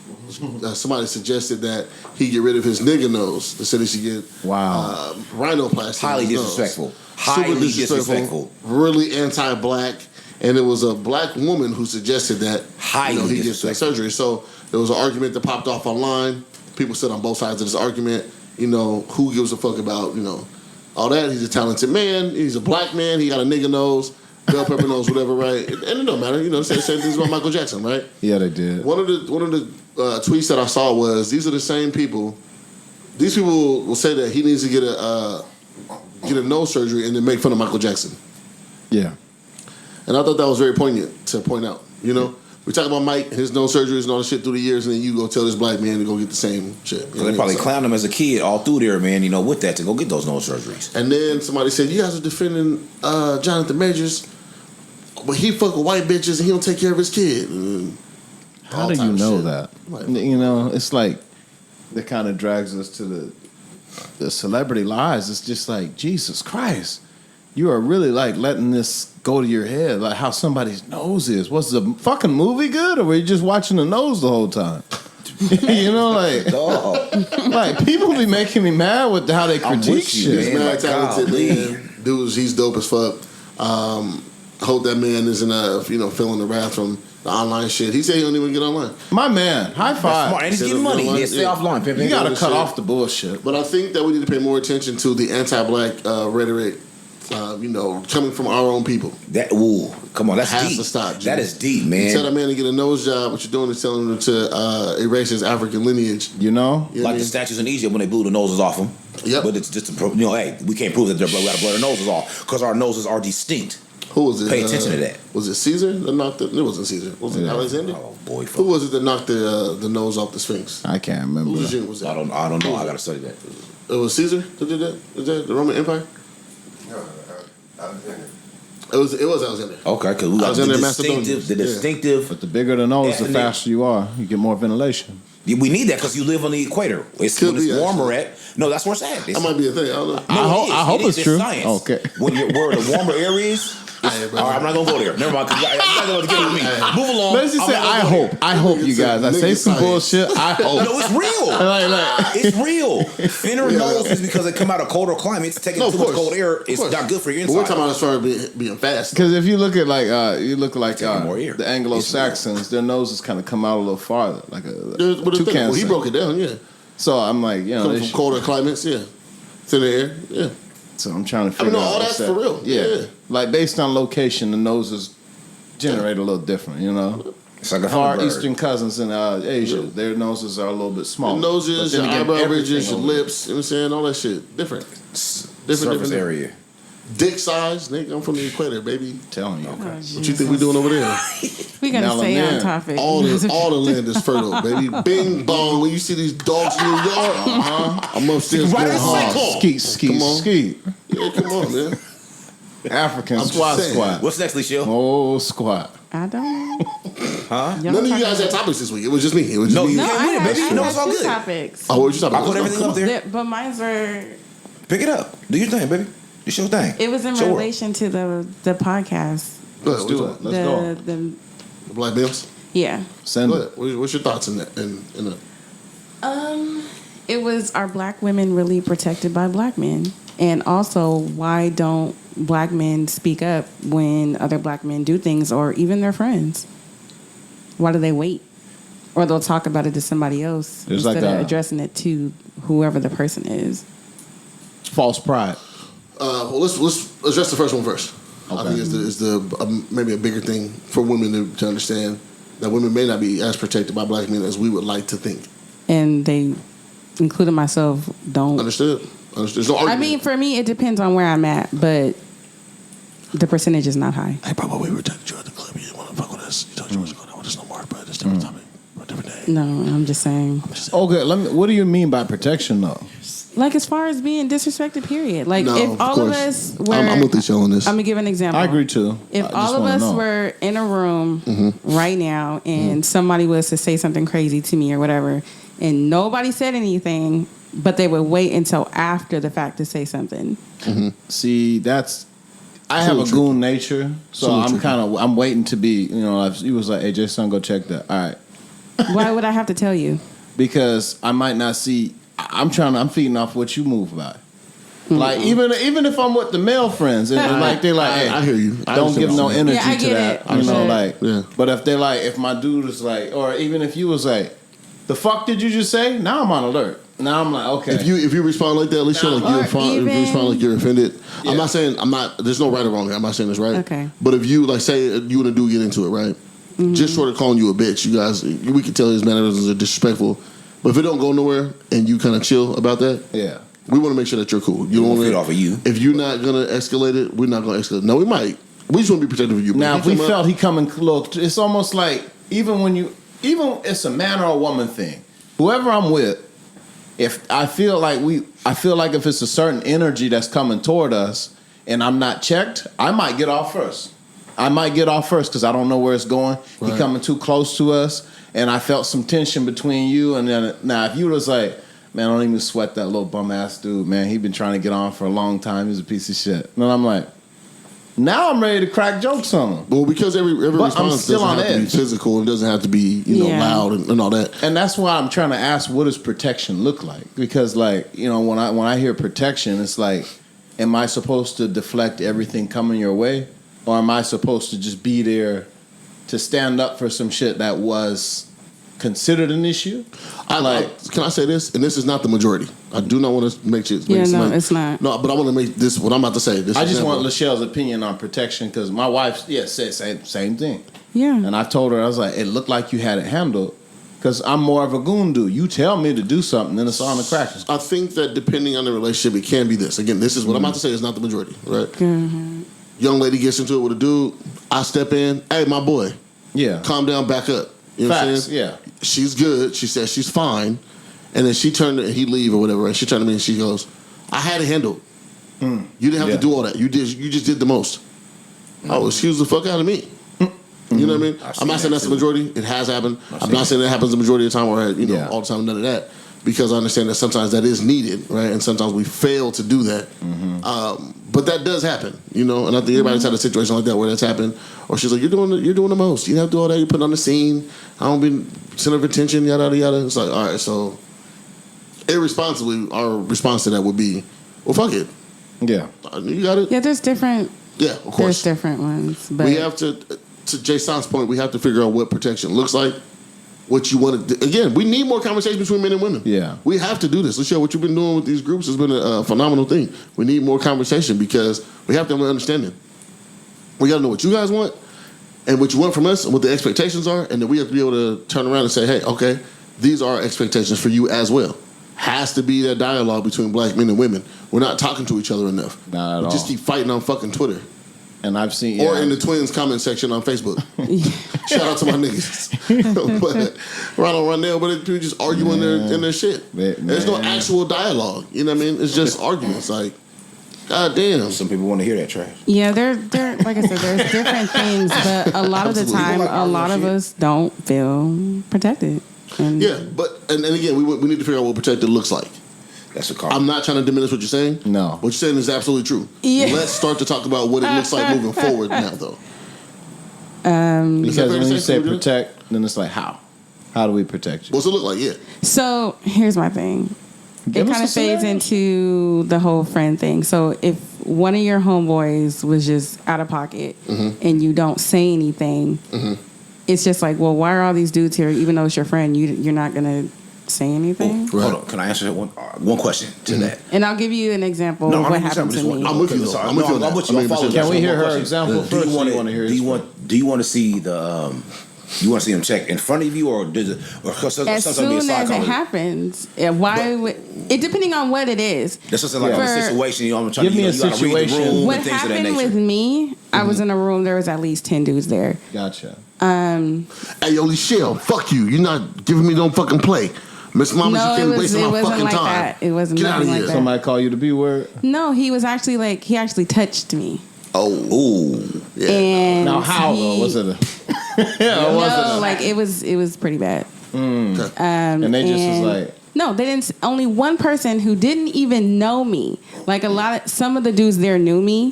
Somebody suggested that he get rid of his nigga nose. They said he should get rhinoplasty. Highly disrespectful. Highly disrespectful. Really anti-black. And it was a black woman who suggested that he gets that surgery. So there was an argument that popped off online. People sit on both sides of this argument. Who gives a fuck about, all that? He's a talented man. He's a black man. He got a nigga nose. Bell pepper nose, whatever, right? And it don't matter. They say the same things about Michael Jackson, right? Yeah, they did. One of the tweets that I saw was, these are the same people. These people will say that he needs to get a nose surgery and then make fun of Michael Jackson. Yeah. And I thought that was very poignant to point out. We talk about Mike, his nose surgeries and all the shit through the years, and then you go tell this black man to go get the same shit. They probably clowned him as a kid all through there, man. With that to go get those nose surgeries. And then somebody said, you guys are defending Johnathan Majors, but he fuck with white bitches and he don't take care of his kid. How do you know shit. that? Like, It's like that kind of drags us to the celebrity lies. It's just like, Jesus Christ, you are really like letting this go to your head, like how somebody's nose is. Was the fucking movie good, or were you just watching the nose the whole time? Like people be making me mad with how they critique shit. He's mad talented, man. Dude, he's dope as fuck. Hope that man isn't feeling the wrath from the online shit. He said he don't even get online. My man, high five. Smart. And he's getting money. Yeah, stay offline, Pimpin'. You gotta cut shit. off the bullshit. But I think that we need to pay more attention to the anti-black rhetoric. Coming from our own people. Come on, that's has deep. to stop, G. That is deep, man. You tell that man to get a nose job. What you're doing is telling him to erase his African lineage. Like the statues in Egypt when they blew the noses off them. Yep. But it's just hey, we can't prove that we got to blow their noses off because our noses are distinct. Who was it? Pay attention to that. Was it Caesar that knocked it? It wasn't Caesar. Was it Alexander? Oh boy, Who was it that knocked the nose off the Sphinx? I can't remember. Whose regime was that? I don't know. I gotta study that. It was Caesar that did that? Was that the Roman Empire? It was Alexander. Okay, because we got Alexander the Macedonians. distinctive. But the bigger the nose, the Ethnic. faster you are. You get more ventilation. We need that because you live on the equator. It's Could when it's be, warmer actually. at. No, that's where it's at. That might be a thing. I don't know. I hope it's true. Science. Okay. Where the warmer areas. All right, I'm not gonna go there. Never mind. Cause you guys don't get with me. Move along. Let's just say I hope you guys. I say some bullshit. I hope. No, it's real. It's real. Thinner nose is because they come out of colder climates. Taking too much cold air, it's not good for your But inside. we're talking about as far as being fast. Because if you look at more air. the Anglo-Saxons, their noses kind of come out a little farther, like a Well, toucan. he broke it down, yeah. So I'm like, Coming from colder climates, yeah. Thinner air, yeah. So I'm trying to figure out. all what's that's for real. Yeah. Like based on location, the noses generate a little different. It's like a Our hummingbird. Eastern cousins in Asia, their noses are a little bit smaller. Your noses, But your then again, eyebrow everything ridges, your over- lips, you know what I'm saying? All that shit. Different. Surface area. Dick size, nigga, I'm from the equator, baby. Telling you. What you think we doing over there? We gotta Now, stay on man, topic. All the land is fertile, baby. Bing bong. When you see these dogs in New York, I'm upstairs Right going in hard. cycle. Skeet, Come on. skeet. Yeah, come on, man. African I'm just squat, saying. squat. What's next, Lichelle? Oh, squat. I don't. Huh? None of you guys had topics this week. It was just me. It was just me. You No, can't I win it, had, baby. I No, had it's all two good. topics. Oh, what you talking I'll about? put everything up there. But mine were. Pick it up. Do your thing, baby. It's your thing. It was in relation to the podcast. Let's do it. Let's go. The The Black Bills. Yeah. Send it. What's your thoughts in that? It was, are black women really protected by black men? And also, why don't black men speak up when other black men do things, or even their friends? Why do they wait? Or they'll talk about it to somebody else instead of addressing it to whoever the person is. False pride. Well, let's address the first one first. Okay. I think it's the maybe a bigger thing for women to understand that women may not be as protected by black men as we would like to think. And they, including myself, don't. Understood. There's no argument. I mean, for me, it depends on where I'm at, but the percentage is not high. Hey, bro, we were talking to you at the club. You didn't want to fuck with us. You told you wasn't going out with us no more, but it's different topic. Different day. No, I'm just saying. Okay, what do you mean by protection, though? Like, as far as being disrespected, period. Like, if all of us were... I'm with you on this. I'm going to give an example. I agree, too. If all of us were in a room right now and somebody was to say something crazy to me or whatever, and nobody said anything, but they would wait until after the fact to say something. See, I have a goon nature, so I'm waiting to be, if he was like, hey, Jason, go check that. All right. Why would I have to tell you? Because I might not see. I'm feeding off what you move by. Like even if I'm with the male friends, and like they're like, hey, I hear you. Don't give no energy to that. It. But if they're like, if my dude is like, or even if you was like, the fuck did you just say? Now I'm on alert. Now I'm like, okay. If you respond like that, at least you're like if you respond like you're offended. Yeah. I'm not saying there's no right or wrong here. I'm not saying this right. Okay. But if you like say you and a dude get into it, right? Just sort of calling you a bitch, you guys, we can tell his mannerisms are disrespectful. But if it don't go nowhere and you kind of chill about that, yeah, we want to make sure that you're cool. You don't want to feed off of you. If you're not gonna escalate it, we're not gonna escalate. No, we might. We just want to be protective of you. Now, if we felt he coming close, it's almost like even it's a man or a woman thing. Whoever I'm with, if I feel like if it's a certain energy that's coming toward us and I'm not checked, I might get off first. Because I don't know where it's going. Right. He coming too close to us, and I felt some tension between you. And then now, if you was like, man, I don't even sweat that little bum ass dude, man. He been trying to get on for a long time. He's a piece of shit. And I'm like, now I'm ready to crack jokes on him. Well, because every response doesn't have to be physical. It doesn't have to be loud and all that. And that's why I'm trying to ask, what does protection look like? Because when I hear protection, it's like, am I supposed to deflect everything coming your way? Or am I supposed to just be there to stand up for some shit that was considered an issue? Can I say this? And this is not the majority. I do not want to make it. It's not. No, but I want to make this what I'm about to say. I just want Lachelle's opinion on protection because my wife, said same thing. Yeah. And I told her, I was like, it looked like you had it handled because I'm more of a goon dude. You tell me to do something, then it's on the crackers. I think that depending on the relationship, it can be this. Again, this is what I'm about to say is not the majority, right? Mm-hmm. Young lady gets into it with a dude. I step in. Hey, my boy. Yeah. Calm down, back up. You know what I'm saying? Yeah. She's good. She says she's fine. And then she turned he leave or whatever. And she turned to me and she goes, I had it handled. You didn't have to do all that. You just did the most. Oh, excuse the fuck out of me. You know what I mean? I'm not saying that's the majority. It has happened. I'm not saying it happens the majority of the time or all the time, none of that. Because I understand that sometimes that is needed, right? And sometimes we fail to do that. But that does happen, and I think everybody's had a situation like that where that's happened. Or she's like, you're doing the most. You don't have to do all that. You put on the scene. I don't be center of attention, yada, yada, yada. It's like, all right, so irresponsibly, our response to that would be, well, fuck it. Yeah. You got it? Yeah, there's different. Yeah, of course. There's different ones. But we have to Jason's point, we have to figure out what protection looks like. What you want to do. Again, we need more conversation between men and women. Yeah. We have to do this. Let's show what you've been doing with these groups has been a phenomenal thing. We need more conversation because we have to have an understanding. We got to know what you guys want and what you want from us and what the expectations are. And then we have to be able to turn around and say, hey, okay, these are our expectations for you as well. Has to be that dialogue between black men and women. We're not talking to each other enough. Not at all. We just keep fighting on fucking Twitter. And I've seen... Or in the Twins comment section on Facebook. Shout out to my niggas. But right on Rondell, but people just arguing in their shit. There's no actual dialogue. You know what I mean? It's just arguments. Like, god damn. Some people want to hear that trash. yeah, they're like I said, there's different things, but a lot of the time, a lot of us don't feel protected. And yeah, but and again, we need to figure out what protected looks like. That's a call. I'm not trying to diminish what you're saying. No. What you're saying is absolutely true. Yeah. Let's start to talk about what it looks like moving forward now, though. Because when you say protect, then it's like how? How do we protect you? What's it look like? Yeah. So here's my thing. It kind of fades into the whole friend thing. So if one of your homeboys was just out of pocket and you don't say anything, it's just like, well, why are all these dudes here? Even though it's your friend, you're not gonna say anything. Hold on, can I answer one question to that? And I'll give you an example of what happened to me. I'm with you. I'm with you. Can we hear her example first? Do you want to see the? You want to see them check in front of you, or does it? Or as soon as it happens, why would it? Depending on what it is. That's just like a situation. You know, I'm trying give me a situation. What happened with me? I was in a room. There was at least 10 dudes there. Gotcha. Hey, yo, Michelle, fuck you. You're not giving me no fucking play. Miss Mama, you can't waste my fucking like time. That. It wasn't Get out of like here. that. Somebody call you the B word? No, he was actually like he actually touched me. Oh, yeah. And now how though? Was it? Like it was pretty bad. And they just was like. No, they didn't. Only one person who didn't even know me. Like some of the dudes there knew me.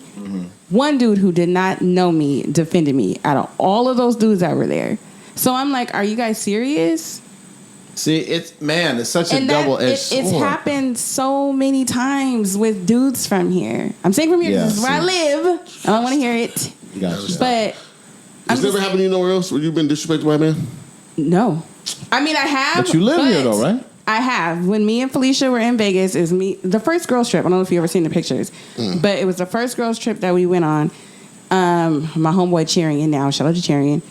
One dude who did not know me defended me out of all of those dudes that were there. So I'm like, are you guys serious? See, it's such a double-edged sword. It's happened so many times with dudes from here. I'm saying from here because this is where I live. I don't want to hear it. Gotcha. But has it ever happened to you nowhere else where you've been disrespected by a man? No. I mean, I have. But you live here though, right? I have. When me and Felicia were in Vegas, is me the first girls trip. I don't know if you ever seen the pictures, but it was the first girls trip that we went on. My homeboy Cherian now, shout out to Cherian.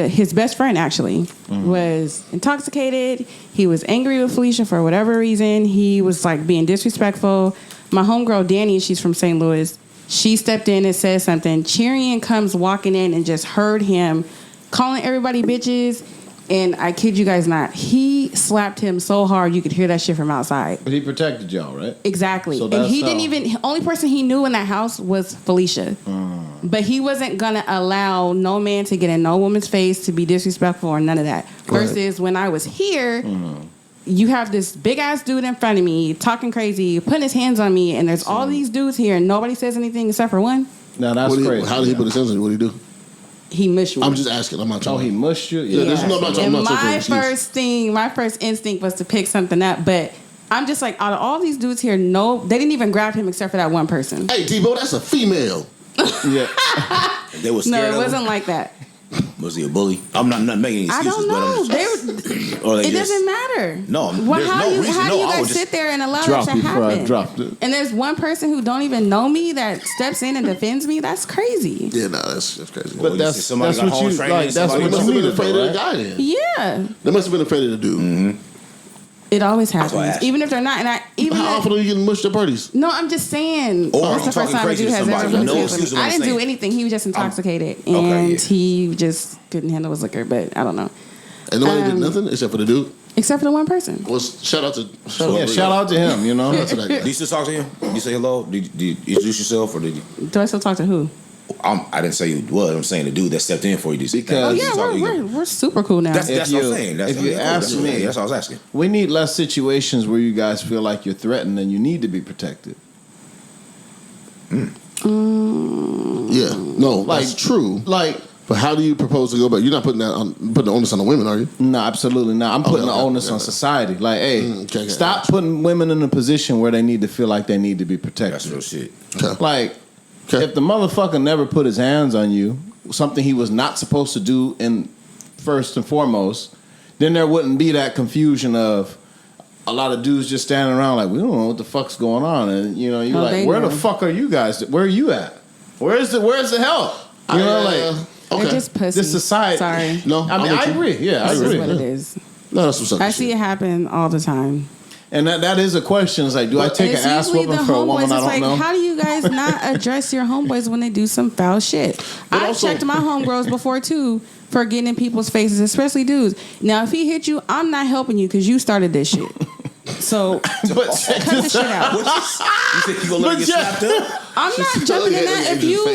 His best friend actually was intoxicated. He was angry with Felicia for whatever reason. He was like being disrespectful. My homegirl Danny, she's from St. Louis. She stepped in and said something. Cherian comes walking in and just heard him calling everybody bitches. And I kid you guys not, he slapped him so hard you could hear that shit from outside. But he protected y'all, right? Exactly. So and he how. didn't even, only person he knew in that house was Felicia. But he wasn't going to allow no man to get in no woman's face, to be disrespectful or none of that. Versus when I was here, you have this big ass dude in front of me talking crazy, putting his hands on me, and there's all these dudes here and nobody says anything except for one. No, that's crazy. How did he put his hands on you? What did he do? He mushed me. I'm just asking. I'm not trying. Oh, he mushed you? Yeah. My first instinct was to pick something up, but I'm just like, out of all these dudes here, no, they didn't even grab him except for that one person. Hey, Debo, that's a female. Yeah. They were scared. No, it wasn't like that. Was he a bully? I'm not making any excuses. I don't know. It doesn't matter. No, well, there's how no do reason. you I guys would sit there and allow that to happen? Dropped it. And there's one person who don't even know me that steps in and defends me. That's crazy. Yeah, no, that's crazy. But that's what you like. That's what they must have you been needed, afraid of the right? guy then. Yeah. They must have been afraid of the dude. It always happens, even if they're not. And how often are you getting mushed at parties? No, I'm just saying. Or that's the first time a dude has ever been to I didn't do anything. He was just intoxicated, and he just couldn't handle his liquor. But I don't know. And nobody did nothing except for the dude. Except for the one person. Well, shout out to him. You know. Do you still talk to him? Did you say hello? Did you introduce yourself, or did you? Do I still talk to who? I didn't say you was. I'm saying the dude that stepped in for you. Because we're super cool now. That's what I'm saying. If you ask me, that's what I was asking. We need less situations where you guys feel like you're threatened and you need to be protected. Yeah, no, that's true. Like, but how do you propose to go back? You're not putting the onus on the women, are you? No, absolutely not. I'm putting the onus on society. Like, hey, stop putting women in a position where they need to feel like they need to be protected. That's real shit. Like, if the motherfucker never put his hands on you, something he was not supposed to do in first and foremost, then there wouldn't be that confusion of a lot of dudes just standing around like, we don't know what the fuck's going on. And, you know, you're like, where the fuck are you guys? Where are you at? Where's the help? You know, like... Okay. They're just pussy. This society. Sorry. No, I mean, I agree. Yeah, I agree. This is what it is. No, that's what's up. I see it happen all the time. And that is a question. It's like, do I take an ass whooping for a woman I don't know? How do you guys not address your homeboys when they do some foul shit? I've checked my homegirls before too for getting in people's faces, especially dudes. Now, if he hit you, I'm not helping you because you started this shit. So cut the shit out. You think you gonna let me get slapped up? I'm not jumping in that. If you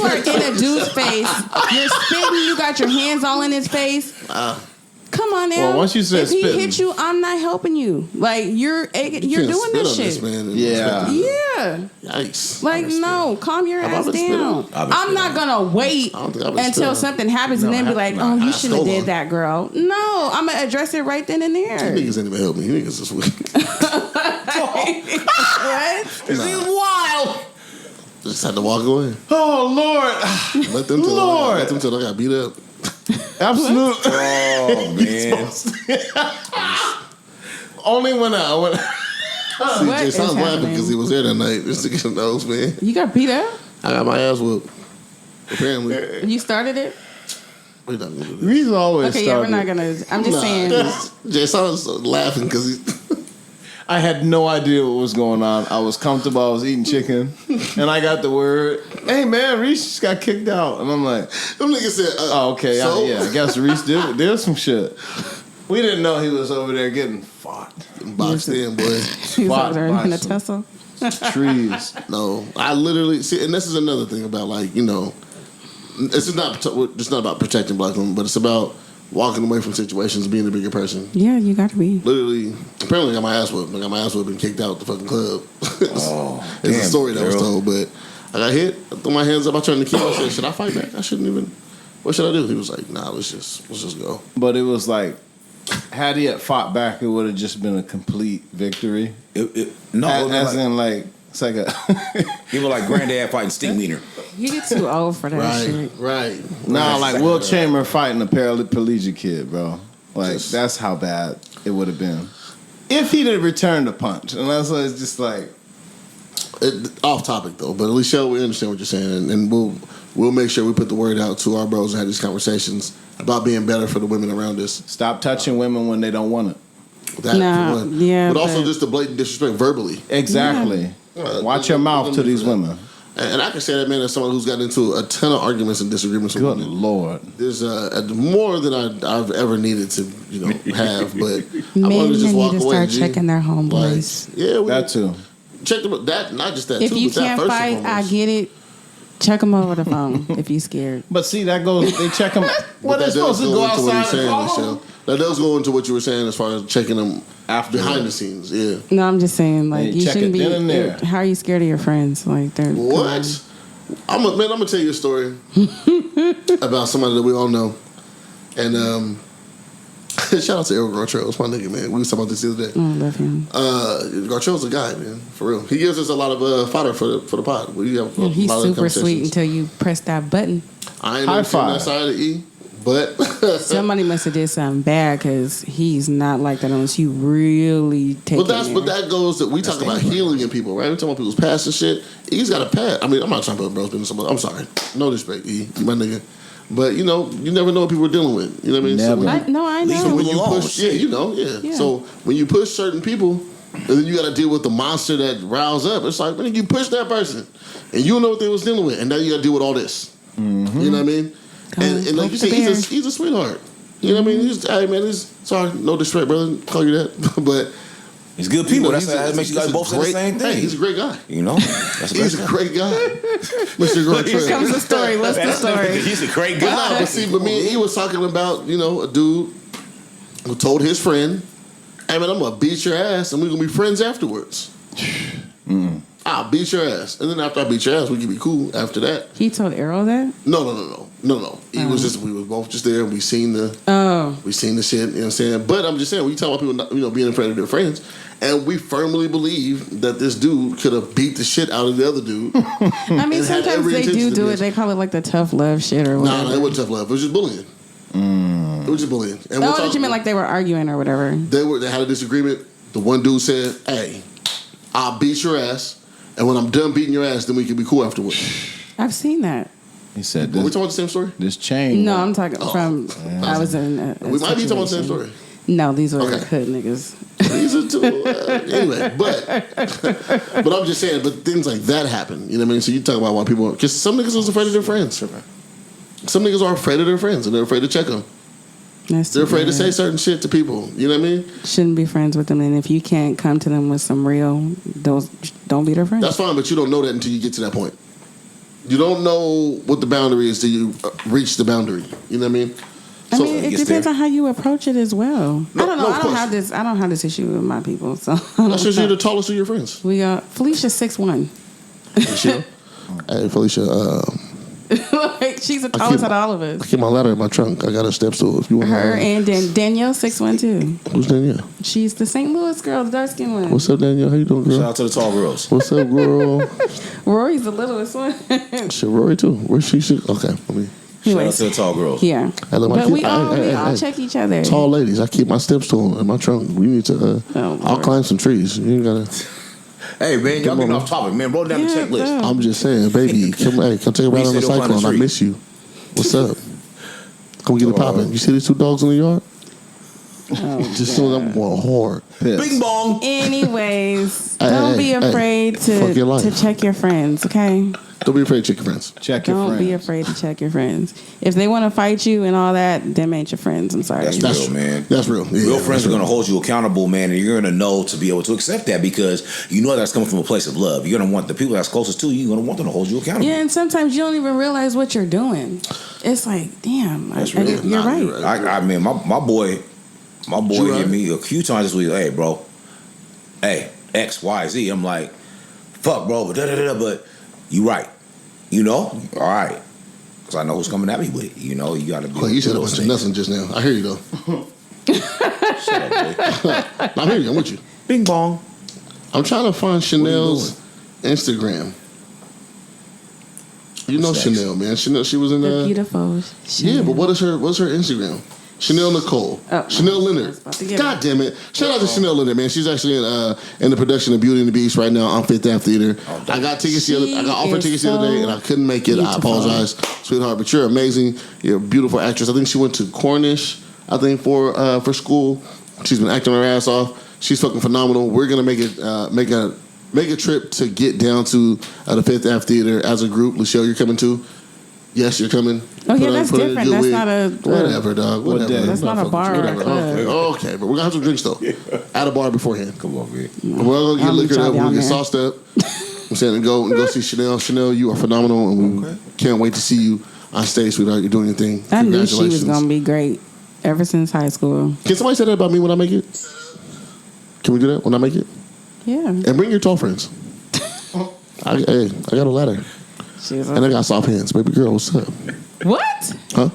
are in a dude's face, you're spitting, you got your hands all in his face. Come on now. Well, once you said if he spitting. hit you, I'm not helping you. Like you're doing this shit. Yeah. Yeah. Yikes. Like no, calm your ass down. I'm not gonna wait until something happens and then be like, oh, you shouldn't have did that, girl. No, I'm gonna address it right then and there. You niggas ain't even help me. You niggas this week. What? This is wild. Just had to walk away. Oh Lord. Let them tell I got beat up. Absolute. Oh man. Only when I went. See, What Jay is Sean's laughing happening? because he was there that night. This nigga knows, man. You got beat up? I got my ass whooped. Apparently. You started it? We're not gonna do this. Reese always Okay, yeah, we're not gonna. I'm just saying. Jay Sean's laughing because he. I had no idea what was going on. I was comfortable. I was eating chicken, and I got the word, "Hey man, Reese just got kicked out," and I'm like, Them niggas said, "Oh, okay, so? yeah. I guess Reese did some shit." We didn't know he was over there getting fought. Boxed in, boy. He's over there in a tussle. Trees. No, I literally see, and this is another thing about like this is not just not about protecting black women, but it's about walking away from situations, being a bigger person. Yeah, you got to be. Literally, apparently, I got my ass whooped. I got my ass whooped and kicked out the fucking club. It's a story that was told, but I got hit. I threw my hands up. I turned the key. I said, "Should I fight back? I shouldn't even. What should I do?" He was like, "Nah, let's just go." But it was like, had he had fought back, it would have just been a complete victory. As in, like, it's like a. People like granddad fighting Stink Wiener. You get too old for that shit. Right. Nah, like Will Chamber fighting a paraplegic kid, bro. Like, that's how bad it would have been. If he didn't return the punch. And that's why it's just like. Off topic, though. But at least, we understand what you're saying. And we'll make sure we put the word out to our bros and have these conversations about being better for the women around us. Stop touching women when they don't want it. That, Nah, for one. yeah, but also but- just the blatant disrespect verbally. Exactly. Yeah. Watch your mouth to these women. And I can say that, man, as someone who's gotten into a ton of arguments and disagreements with Good women. Lord. There's more than I've ever needed to, have. But I Men want to just need walk to away. start checking their homeboys. Like, yeah, That too. check them. That not just that. If too, you but that can't first fight, and I foremost. get it. Check them over the phone if you scared. But see, that goes, they check them. But What they that supposed to does go into what outside you're and saying, follow? Michelle. That does go into what you were saying as far as checking them After behind the scenes. Yeah. No, I'm just saying, like, Yeah, you check shouldn't it be. then and there. How are you scared of your friends? Like, they're What? I'm gonna tell you a story about somebody that we all know, and shout out to Errol Gartrell's my nigga, man. We was talking about this the other day. Oh, I love him. Gartrell's a guy, man, for real. He gives us a lot of fodder for the pod. We have a He's lot of super sweet conversations. until you press that button. I ain't High never seen five. that side of the E, but Somebody must have did something bad because he's not like that unless you really take it. but that goes that we talk about healing in people, right? We talk about people's past and shit. E's got a past. I mean, I'm not trying to put bros business. I'm sorry, no disrespect, E, you my nigga. But you never know what people are dealing with. You know what I mean? Never. So I know. So when you alone, push, shit. Yeah. So when you push certain people, and then you got to deal with the monster that riles up. It's like, man, you push that person, and you don't know what they was dealing with, and now you got to deal with all this. Mm-hmm. You know what I mean? And like you said, he's a sweetheart. You know what I mean? Hey man, sorry, no disrespect, brother. Call you that, but He's good people. That makes you guys both say the same thing. Hey, he's a great guy. That's a He's a great guy, Mr. Here comes the Gartrell. story. What's the story? He's a great But guy. but me and he was talking about a dude who told his friend, "Hey man, I'm gonna beat your ass, and we're gonna be friends afterwards." I'll beat your ass, and then after I beat your ass, we can be cool. After that, He told Errol that? no. He was just we was both just there, and we seen the shit. You know what I'm saying? But I'm just saying, when you talk about people, not, being in front of their friends, and we firmly believe that this dude could have beat the shit out of the other dude. I mean, And had sometimes every they intention to do do it. it. They call it like the tough love shit or whatever. Nah, it wasn't tough love. It was just bullying. It was just bullying. And Oh, what you mean like they were arguing or whatever? They had a disagreement. The one dude said, "Hey, I'll beat your ass, and when I'm done beating your ass, then we can be cool afterwards." I've seen that. He said Are we this, talking about the same story? this chain. No, I'm talking from. I was in. We might be talking about the same story. No, these were Okay. hood niggas. These are two. Anyway, but I'm just saying. But things like that happen. You know what I mean? So you talk about why people, because some niggas was afraid of their friends. Some niggas are afraid of their friends, and they're afraid to check them. They're afraid to say certain shit to people. You know what I mean? Shouldn't be friends with them, and if you can't come to them with some real, don't be their friend. That's fine, but you don't know that until you get to that point. You don't know what the boundary is till you reach the boundary. You know what I mean? I mean, it depends on how you approach it as well. No, I don't know. no, I don't have this issue with my people. So That's because you're the tallest of your friends. we got Felicia's 6'1". Felicia? Hey, Felicia. Like, she's the tallest out of all of I us. keep my ladder in my trunk. I got a step stool. If you want Her and Danielle 6'1" too. Who's Danielle? She's the St. Louis girl, the dark skinned one. What's up, Danielle? How you doing, girl? Shout out to the tall girls. What's up, girl? Rory's the littlest one. Shit, Rory too. Where's she? Okay, let me. Shout out Anyways, to the tall girls. yeah. Hey, look, But we all hey. check each other. Tall ladies. I keep my step stool in my trunk. We need to. I'll Lord. climb some trees. You ain't gotta. Hey, man, y'all Come getting on, off topic, man. Roll down the Yeah, checklist. bro. I'm just saying, baby. Come take a ride on the said don't climb the cyclone. I tree. miss you. What's up? Come get it popping. You see these two dogs in the yard? Just so I'm going hard. Bing bong. Anyways, Hey, don't hey, be hey, afraid fuck your life. to check your friends, okay? Don't be afraid to check your friends. Check your Don't friends. be afraid to check your friends. If they want to fight you and all that, them ain't your friends. I'm sorry. That's real, man. That's real. Yeah, Real friends that's are going to real. hold you accountable, man, and you're going to know to be able to accept that because you know that's coming from a place of love. You're going to want the people that's closest to you, you're going to want them to hold you accountable. Yeah, and sometimes you don't even realize what you're doing. It's like, damn, That's real. you're right. I mean, my boy You hit right? me a few times this week. Hey, bro. Hey, X, Y, Z. I'm like, fuck, bro, but but you right. You know? All right. Because I know who's coming at me with it. You know, you got to be. Well, you said a those bunch of things. nothing just now. I hear you though. Shut up, boy. I hear you. I'm with you. Bing bong. I'm trying to find Chanel's Instagram. You know What's next? Chanel, man. Chanel, she was in The the. beautiful. Yeah, but what's her Instagram? Chanel Nicole. Oh, Chanel I Leonard. was about to get God it. damn it. Shout out to Chanel Leonard, man. She's actually in the production of Beauty and the Beast right now on Fifth Ave Theater. I got tickets I got offered tickets the other day and I couldn't make it. I beautiful. apologize, sweetheart. But you're amazing. You're a beautiful actress. I think she went to Cornish, for school. She's been acting her ass off. She's fucking phenomenal. We're gonna make a trip to get down to the Fifth Ave Theater as a group. Lucielle, you're coming too? Yes, you're coming. Oh, yeah, that's in a different. good That's wig. not a- whatever, dog. Whatever. day? That's not a bar or a Whatever. club. Okay, but we're gonna have some drinks though. At a bar beforehand. Come on, man. We're gonna get I'll meet liquored y'all up. We're gonna down get there. sauced up. I'm saying and go see Chanel. Chanel, you are phenomenal, and we can't wait to see you on stage, sweetheart. You're doing your thing. I knew she was Congratulations. gonna be great ever since high school. Can somebody say that about me when I make it? Can we do that when I make it? Yeah, And bring your tall friends. I got a ladder. she was. And I got soft hands. Baby girl, what's up? What? Huh?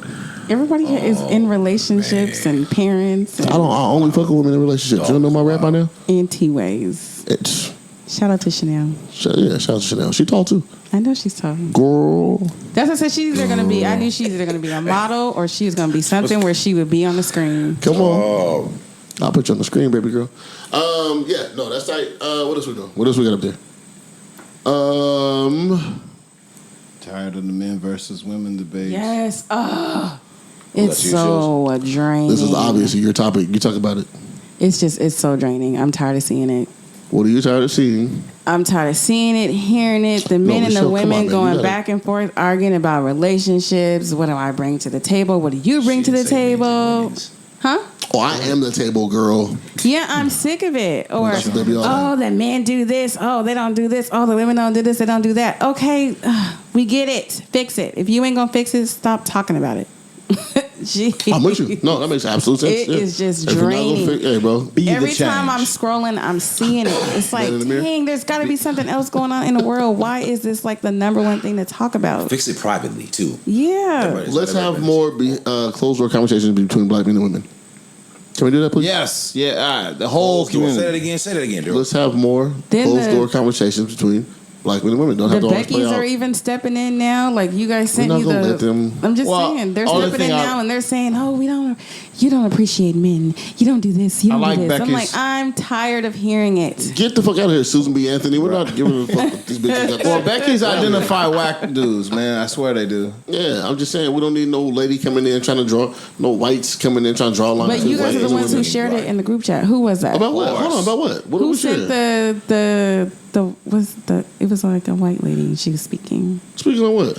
Everybody is in relationships and parents and I only fuck with women in relationships. You don't know my rap by now? auntie ways. It's, Shout out to Chanel. shout out to Chanel. She tall too. I know she's tall. Girl. That's what I said. She's either gonna be. I knew she's either gonna be a model or she was gonna be something where she would be on the screen. Come on. Oh, I'll put you on the screen, baby girl. Yeah, no, that's tight. What else we doing? What else we got up there? Tired of the men versus women debate. Yes. Oh, Well, it's that's so draining. This is obviously your topic. You talk about it. It's so draining. I'm tired of seeing it. What are you tired of seeing? I'm tired of seeing it, hearing it. The men and Michelle, the come women on, man. You going gotta- back and forth, arguing about relationships. What do I bring to the table? What do you bring to the table? Huh? Oh, I am the table girl. Yeah, I'm sick of it. Or, That's what they be all oh, the men do this. Oh, they don't do this. Oh, the women don't do this. They don't do that. Okay, we get it. Fix it. If you ain't gonna fix it, stop talking about it. Jeez. I'm with you. No, that makes absolute sense. It is just If you're not gonna draining. hey, bro. Be Every the time I'm change. scrolling, I'm seeing it. It's like, Man in the mirror? dang, there's got to be something else going on in the world. Why is this like the number one thing to talk about? fix it privately too. Yeah. Everybody- Let's have everybody- more closed door conversations between black men and women. Can we do that, please? Yes, yeah, all right. The whole Say that community. again. Say that again, dude. Let's have more Then closed the- door conversations between black men and women. Don't The have to always play Beckys out. are even stepping in now. Like you guys sent We're me not gonna the. let them- I'm just Well, saying they're only stepping in thing now and they're saying, "Oh, you don't appreciate men. You don't do this. You I don't like do this." I'm like, Becky's- I'm tired of hearing it. Get the fuck out of here, Susan B. Anthony. We're not giving a fuck what these bitches got to Well, say. Becky's identify whack dudes, man. I swear they do. Yeah, I'm just saying we don't need no lady coming in trying to draw, no whites coming in trying to draw lines. But you between guys are whites the and ones who women. shared it in the group chat. Who was that? About what? Hold on, about what? What Who did we sent share? it was like a white lady. She was speaking. Speaking of what?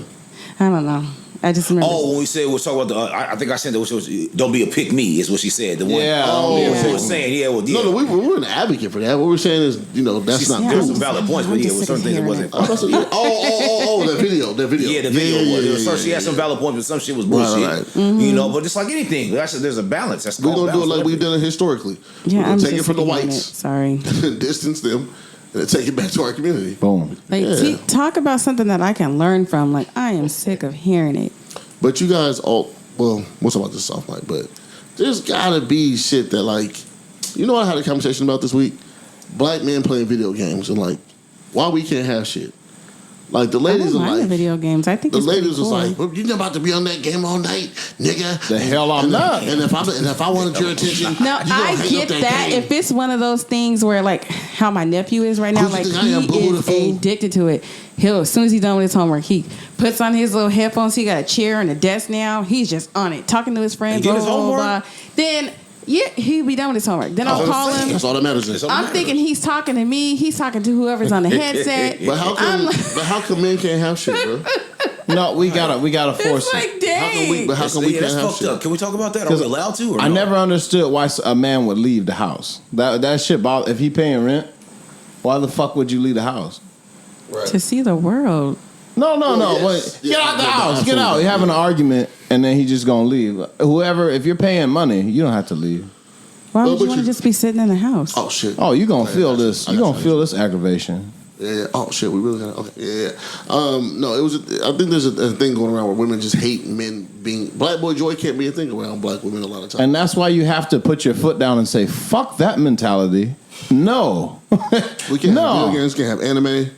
I don't know. I just remember. Oh, when we said we're talking about the, I think I said that was don't be a pick me is what she said. The one, Yeah. what she was saying. Yeah, well, yeah. No, we're an advocate for that. What we're saying is, that's not There's cool. some valid points, but yeah, with certain things it wasn't. That video. Yeah, the video was. She had some valid points, but some shit was bullshit. Right. Mm-hmm. But just like anything, there's a balance. That's we're gonna do it like we've done it historically. Yeah, we're gonna I'm take it just from the ignorant. whites, Sorry. distance them, and then take it back to our community. Boom. Like, talk about something that I can learn from. Like, I am sick of hearing it. But you guys all, we'll talk about this soft mic, but there's gotta be shit that, like, you know what I had a conversation about this week? Black men playing video games and, like, why we can't have shit. Like, the ladies are like, the video games. I think the it's pretty ladies was cool. like, well, you're about to be on that game all night, nigga. The hell I'm not. And if I wanted your attention, No, you gonna I hang get up that. game. If it's one of those things where, like, how my nephew is right now, Who you like, think I am, Boo Boo he the is fool? addicted to it. He'll, as soon as he's done with his homework, he puts on his little headphones. He got a chair and a desk now. He's just on it, talking to his friends. He did his blah, blah, homework? blah. Then, yeah, he'll be done with his homework. Then I'll call him. That's all that matters. I'm thinking he's talking to me. He's talking to whoever's on the headset. But how come men can't have shit, bro? No, we gotta force It's it. like, dang. How come we that's can't have fucked shit? up. Can we talk about that? Are we allowed to? Or I no? never understood why a man would leave the house. That shit bother. If he paying rent, why the fuck would you leave the house? To see the world. No. yes. Wait, get out the Yeah, house. Get out. absolutely. You're having an argument, and then he just gonna leave. Whoever, if you're paying money, you don't have to leave. Why would but you want to just be sitting in the house? Oh shit. Oh, you gonna feel I got this. you. You gonna feel this aggravation. Yeah. Oh shit. We really got. Okay. Yeah. No. It was. I think there's a thing going around where women just hate men being. Black boy joy can't be a thing around black women a lot of times. And that's why you have to put your foot down and say, "Fuck that mentality." No. We can't No. have video games. Can't have anime.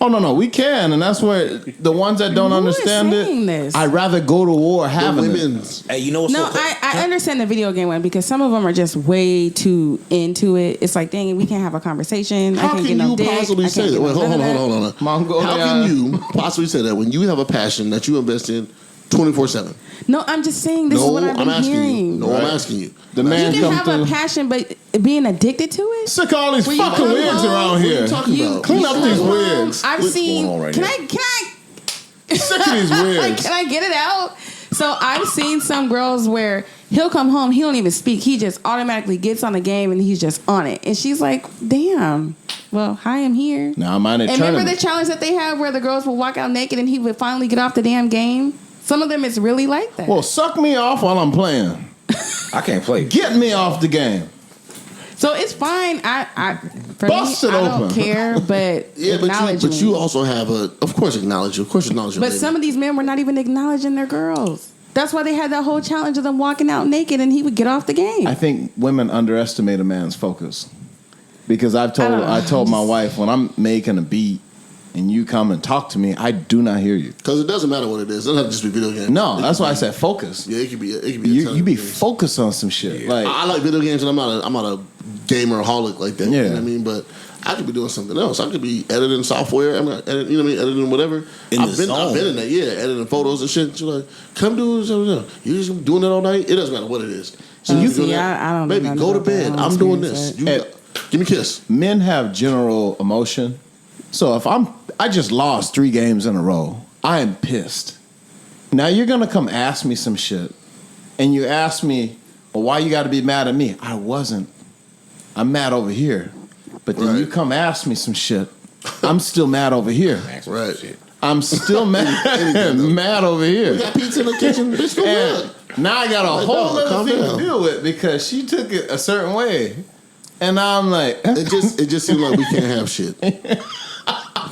Oh no, we can, and that's where the ones that don't Who is understand saying it. this? I'd rather go to war The having it. women's. Hey, you know what's No, so I understand the video game one because some of them are just way too into it. It's like, dang, we can't have a conversation. I How can't can get no you dick. possibly I say can't that? get Wait, no hold none of on. that. Mongolia. How can you possibly say that when you have a passion that you invest in 24/7? No, I'm just saying this is what I've been I'm asking hearing. you. No, I'm asking you. The You man can come have a through. passion, but being addicted to it. Sick of all these Where you fucking come wigs home, around What are here. you talking about? Clean up these come home, wigs. I've What's seen. going on right Can now? I? Sick of these wigs. Can I get it out? So I've seen some girls where he'll come home, he don't even speak. He just automatically gets on the game and he's just on it. And she's like, damn. Well, hi, I'm here. Now I'm on it. And remember the challenge that they have where the girls will walk out naked and he would finally get off the damn game? Some of them is really like that. Well, suck me off while I'm playing. I can't play. Get me off the game. so it's fine. For Bust me, it I don't open. care, but Yeah, acknowledge but me. you also have of course, acknowledge you. Of course, acknowledge your But lady. some of these men were not even acknowledging their girls. That's why they had that whole challenge of them walking out naked and he would get off the game. I think women underestimate a man's focus. Because I told my wife when I'm making a beat and you come and talk to me, I do not hear you. Because it doesn't matter what it is. It doesn't have to just be video games. No, that's why I said focus. Yeah, it could be. You be focused on some shit. Like I like video games, and I'm not a gamer-holic like that. You know Yeah. what I mean? But I could be doing something else. I could be editing software. I'm not editing, you know what I mean? Editing whatever. I've been in that. Yeah, editing photos and shit. You're like, come do something. You just doing it all night. It doesn't matter what it is. So you see, do I don't know Baby, nothing go to about that. I bed. don't I'm doing experience this. that. Give me a kiss. men have general emotion. So if I just lost 3 games in a row, I am pissed. Now you're gonna come ask me some shit, and you ask me, well, why you got to be mad at me? I wasn't. I'm mad over here. But then you come ask me some shit. I'm still mad over here. Right. I'm still mad over We here. got pizza in the kitchen. Bitch, go And good. now I got a Like, whole dog, other calm thing down. to deal with because she took it a certain way. And now I'm like, It just seems like we can't have shit. We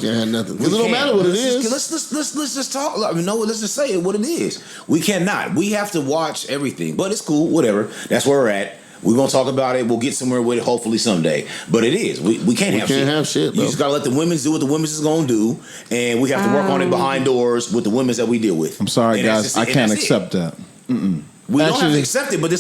can't have nothing. Because it don't matter what it is. Let's just talk. I mean, no, let's just say it what it is. We cannot. We have to watch everything. But it's cool. Whatever. That's where we're at. We're gonna talk about it. We'll get somewhere with it hopefully someday. But it is. We can't have shit. have shit, bro. You just gotta let the women's do what the women's is gonna do, and we have to work on it behind doors with the women's that we deal with. I'm sorry, And that's guys. just it. I And can't that's it. accept that. We don't have to Actually- accept it, but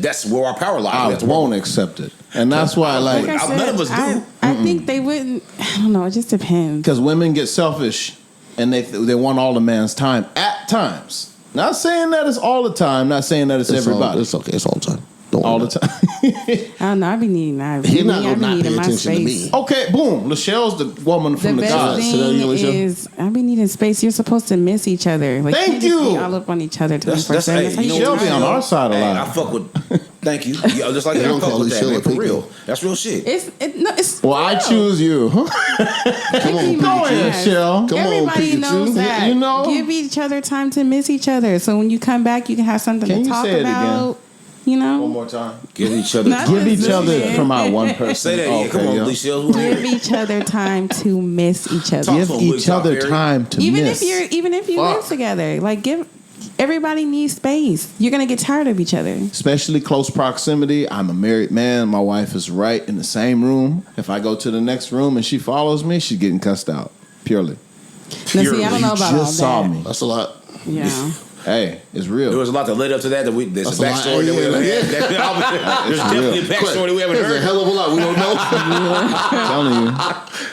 that's where our power lies. We I have to work won't on it. accept it. And that's why I Like like, I said, none of us do. I think they wouldn't. I don't know. It just depends. because women get selfish and they want all the man's time at times. Not saying that it's all the time, not saying that it's everybody. It's okay. It's all the time. Don't all worry the about time. I don't know. I be needing. He not I gonna be not needing pay my attention to space. me. Okay, boom. Lachelle's the woman The from the best gods. Say that thing again, Alicia. is I be needing space. You're supposed to miss each other. Like, Thank can't just be you. all up on each other 24/7. That's hey, That's how you know you She'll what, be on our side a Hey, lot. I fuck with. Thank you. Yeah, just like They that. I don't fuck call with each that, other man. For people. real. That's real shit. It's Well, I choose you. Come on, Go ahead, Yes. Shell. Come on, Everybody Pikachu. knows that. You know? Give each other time to miss each other. So when you come back, you can have something Can to you talk say it about. again? You know, One more time. Give each other. Not time. Give each This other is- from our one person. Say that. Yeah, come on, yeah. Alicia. give each other time to miss each other. Talk Give to him, each Wig Talk, other Harry. time to even miss. if you live together, like give everybody needs space. You're gonna get tired of each other. Especially close proximity. I'm a married man. My wife is right in the same room. If I go to the next room and she follows me, she's getting cussed out. Purely. Now, see, I don't know about all Just saw that. me. That's a lot. Yeah. Hey, it's real. There was a lot that led up to that. There's That's a a lot. backstory that we haven't Yeah. had. There's definitely a backstory that we haven't There's a heard. hell of a lot we don't know. I'm telling you.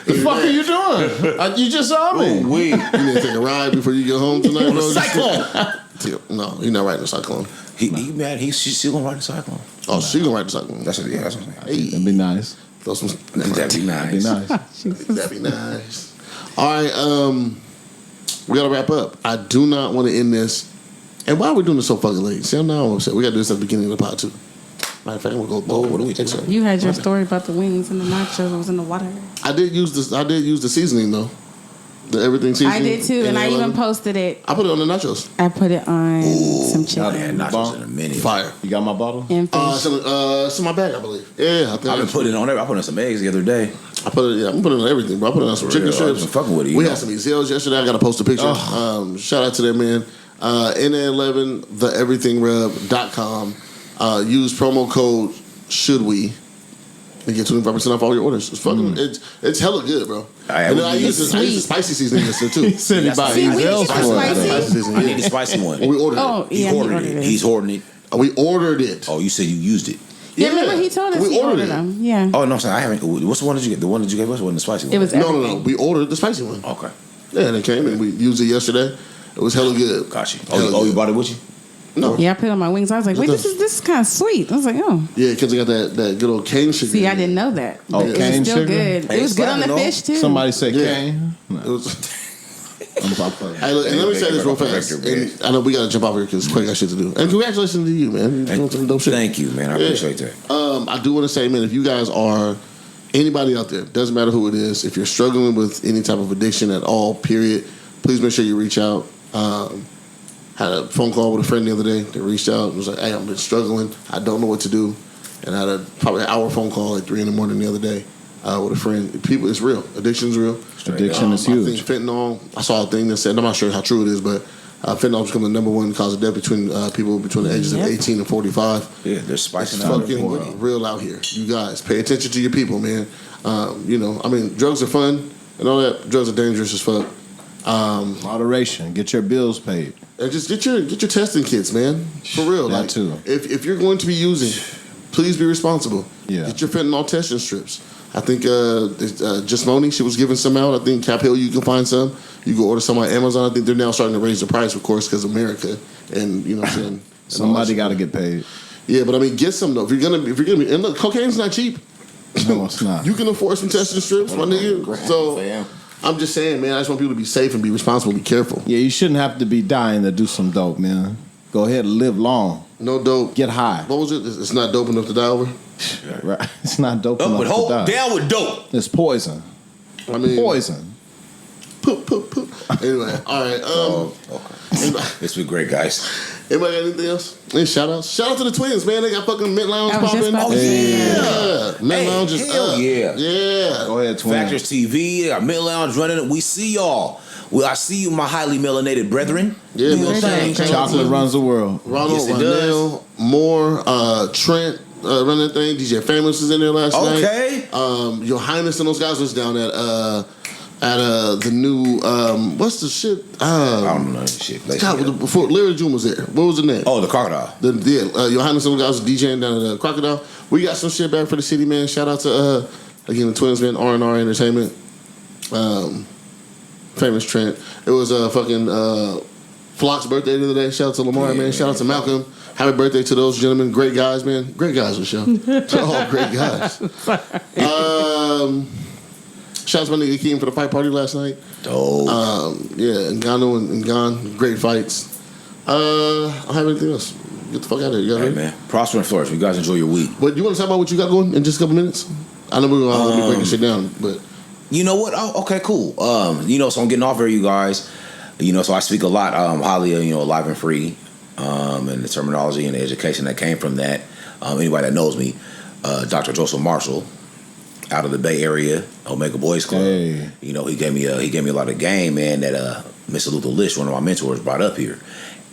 The fuck are you doing? You just saw me. We You need to take a ride before you get home tonight, bro. cyclone. No, you're not riding the cyclone. He mad. She's still gonna ride the cyclone. Oh, she gonna ride the cyclone. That's what I'm saying. That'd be nice. Throw some. That'd be nice. That'd be nice. That'd be nice. All right, we gotta wrap up. I do not want to end this. And why are we doing this so fucking late? See, I'm now upset. We gotta do this at the beginning of the pod too. Matter of fact, I'm gonna go. What do we do? You had your story about the wings and the nachos. It was in the water. I did use this. I did use the seasoning though. The everything seasoning. I did too, and I even posted. posted it. I put it on the nachos. I put it on some Y'all had chicken. nachos in a minute. Fire. You got my bottle? And fish. It's in my bag, I believe. Yeah, I think I've been putting it on there. I put in some eggs the other day. I put it. Yeah, I'm putting it on everything, bro. I put it on some For chicken real, strips. I've been fucking with it, you We know. had some Ezels yesterday. I got to post a picture. Shout out to that man. NA11 theeverythingrub.com. Use promo code should we and get 25% off all your orders. It's fucking it's hella good, bro. And then I use the spicy seasoning yesterday too. Said he bought See, we Ezels get the for it. spicy. Spicy seasoning. I need the spicy one. We ordered Oh, it. yeah, He ordered it. He's hoarding it. We ordered it. Oh, you said you used it. Yeah, remember he told us We he ordered ordered it. them. Yeah. Oh no, I'm saying I haven't. What's the one that you get? The one that you gave us wasn't the spicy one. It was No. everything. We ordered the spicy one. Okay, Yeah, and it came and we used it yesterday. It was hella good. got you. Hella Oh, you good. bought it with you? No. Yeah, I put it on my wings. I was like, wait, this is kind of sweet. I was like, oh. Yeah, because it got that good old cane sugar. See, I didn't know that. Oh, But it cane was still sugar? good. Hey, It was good on the slapping, fish too. Somebody said Yeah. cane. It was. I'm playing. Hey, look, and let me say this real fast. And I know we got to jump off here because Quay got shit to do. And congratulations to you, man. You're doing some dope shit. Thank you, man. I appreciate that. I do want to say, man, if you guys are anybody out there, doesn't matter who it is, if you're struggling with any type of addiction at all, period, please make sure you reach out. Had a phone call with a friend the other day that reached out and was like, hey, I've been struggling. I don't know what to do. And I had probably an hour phone call at 3 a.m. the other day with a friend. People, it's real. Addiction's real. Addiction is I huge. think fentanyl, I saw a thing that said, I'm not sure how true it is, but fentanyl is becoming the number one cause of death between people between the ages of 18 and 45. Yeah, they're spicing It's out fucking everything. real out here. You guys, pay attention to your people, man. Drugs are fun and all that. Drugs are dangerous as fuck. Moderation. Get your bills paid. And just get your testing kits, man. For real. That like, too. If you're going to be using, please be responsible. Yeah. Get your fentanyl testing strips. I think Jasmoni, she was giving some out. I think Cap Hill, you can find some. You can order some on Amazon. I think they're now starting to raise the price, of course, because America and you know what I'm saying. Somebody got to get paid. Yeah, but I mean, get some though. If you're gonna be, and look, cocaine's not cheap. No, it's not. You can afford some testing strips, my nigga. So Fam. I'm just saying, man. I just want people to be safe and be responsible, be careful. Yeah, you shouldn't have to be dying to do some dope, man. Go ahead and live long. No dope. Get high. What was it? It's not dope enough to die over. Right? It's not dope Up enough with to hope, die. down with dope. It's poison. I mean, Poison. Poop, poop, poop. Anyway, all right. Okay. This been great, guys. Anybody got anything else? Any shout outs? Shout out to the twins, man. They got fucking Mint Lounge I was just popping. about to say that. Yeah. Mint Hey, Lounge is hell up. yeah. Yeah. Go ahead, twin. Factors TV, our Mid Lounge running it. We see y'all. Well, I see you, my highly melanated brethren. Yeah, Do your man. thing. Shout out Chocolate to runs the world. Ronald, Yes, it Ronell, Moore, Trent running that thing. DJ Famous was in there last night. Okay. Your Highness and those guys was down at the new what's the shit? I don't know that shit. Like, God, before Larry June was there. What was the name? oh, the crocodile. Your Highness and those guys was DJing down at the Crocodile. We got some shit back for the city, man. Shout out to again the twins, man. R&R Entertainment. Famous Trent. It was fucking Flock's birthday the other day. Shout out to Lamar, man. Shout out to Malcolm. Happy birthday to those gentlemen. Great guys, man. Great guys on the show. They're all great guys. Shout out to my nigga Keem for the fight party last night. Dope. Yeah, Ngannou and Ngan, great fights. I don't have anything else. Get the fuck out of here. You guys ready? Man, prosper and flourish. You guys enjoy your week. But you want to talk about what you got going in just a couple minutes? I know we're going to be breaking shit down, but... You know what? Oh, okay, cool. So I'm getting off here, you guys. So I speak a lot highly of, Alive and Free, and the terminology and the education that came from that. Anybody that knows me, Dr. Joseph Marshall, out of the Bay Area, Omega Boys Club. Hey. He gave me a lot of game, man, that Mr. Luther Lish, one of my mentors, brought up here.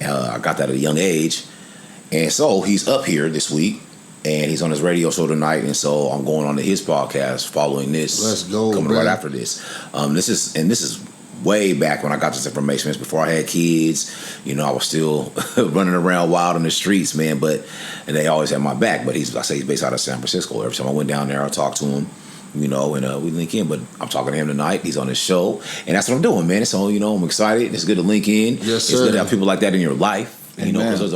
I got that at a young age. And so he's up here this week, and he's on his radio show tonight, and so I'm going on to his podcast following this. Let's go, coming bro. right after this. This is way back when I got this information. It's before I had kids. I was still running around wild in the streets, man. And they always had my back. But he's based out of San Francisco. Every time I went down there, I talked to him. And we link in. But I'm talking to him tonight. He's on his show, and that's what I'm doing, man. So I'm excited. It's good to link in. Yes, sir. It's good to have people like that in your life. Because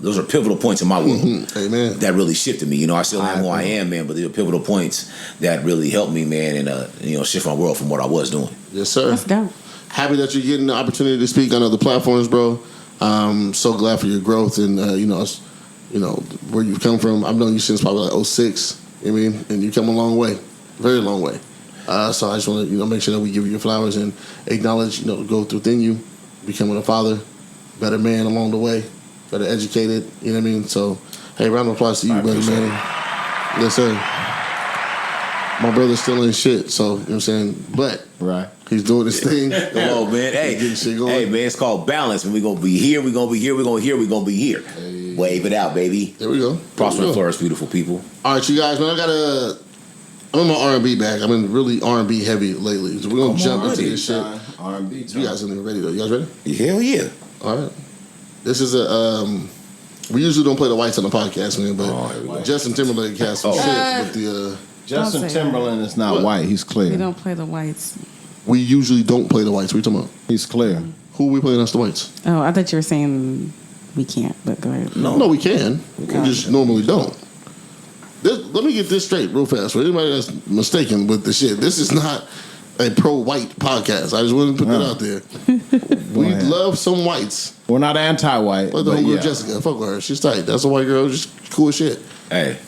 those are pivotal points in my world. Amen. That really shifted me. I still am who I am, man, but they were pivotal points that really helped me, man, and shift my world from what I was doing. Yes, sir. Let's go. Happy that you're getting the opportunity to speak on other platforms, bro. So glad for your growth and where you've come from. I've known you since probably like 06. I mean, and you've come a long way, very long way. So I just want to make sure that we give you your flowers and acknowledge the growth within you, becoming a father. Better man along the way, better educated, you know what I mean? So, hey, round of applause to you, brother, man. Yes, sir. My brother still ain't shit, so, you know what I'm saying? But, Right. he's doing his thing. Come on, man. Hey, shit going. hey, man, it's called balance. When we're going to be here, we're going to be here, we're going to here, we're going to be here. Hey. Wave it out, baby. There we go. Prosper and flourish, beautiful people. All right, you guys, man, I'm in my R&B bag. I've been really R&B heavy lately. So we're going to jump into this shit. R&B. You guys ain't even ready, though. You guys ready? Hell yeah. All right. This is we usually don't play the whites on the podcast, man, here we but go. Justin Timberlake has some shit with the... Justin Don't say Timberland is not white. He's We clear. don't play the whites. We usually don't play the whites. What are you talking about? He's clear. Who are we playing as the whites? Oh, I thought you were saying we can't, but go ahead. No, we can. We just normally don't. Let me get this straight real fast. For anybody that's mistaken with the shit, this is not a pro-white podcast. I just want to put that out there. We love some whites. We're not anti-white. Like the but homegirl yeah. Jessica. Fuck with her. She's tight. That's a white girl. Just cool as shit. Hey,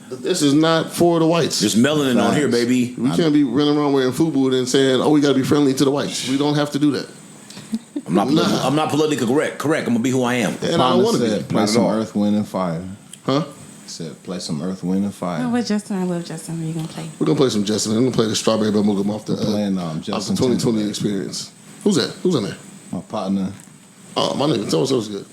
But this is not for the whites. just melanin on here, baby. We can't be running around wearing FUBU and saying, "Oh, we got to be friendly to the whites." We don't have to do that. I'm not politically correct. I'm going to be who I am. And I don't want to be. Play some Earth, Wind, and Fire. Huh? He said, play some Earth, Wind, and Fire. Oh, with Justin, I love Justin. What are you gonna play? We're gonna play some Justin. I'm gonna play the Strawberry Bubblegum off the Playing, off the Justin 2020 Timberlake. experience. Who's that? Who's in there? My partner. Oh, my nigga. So was good.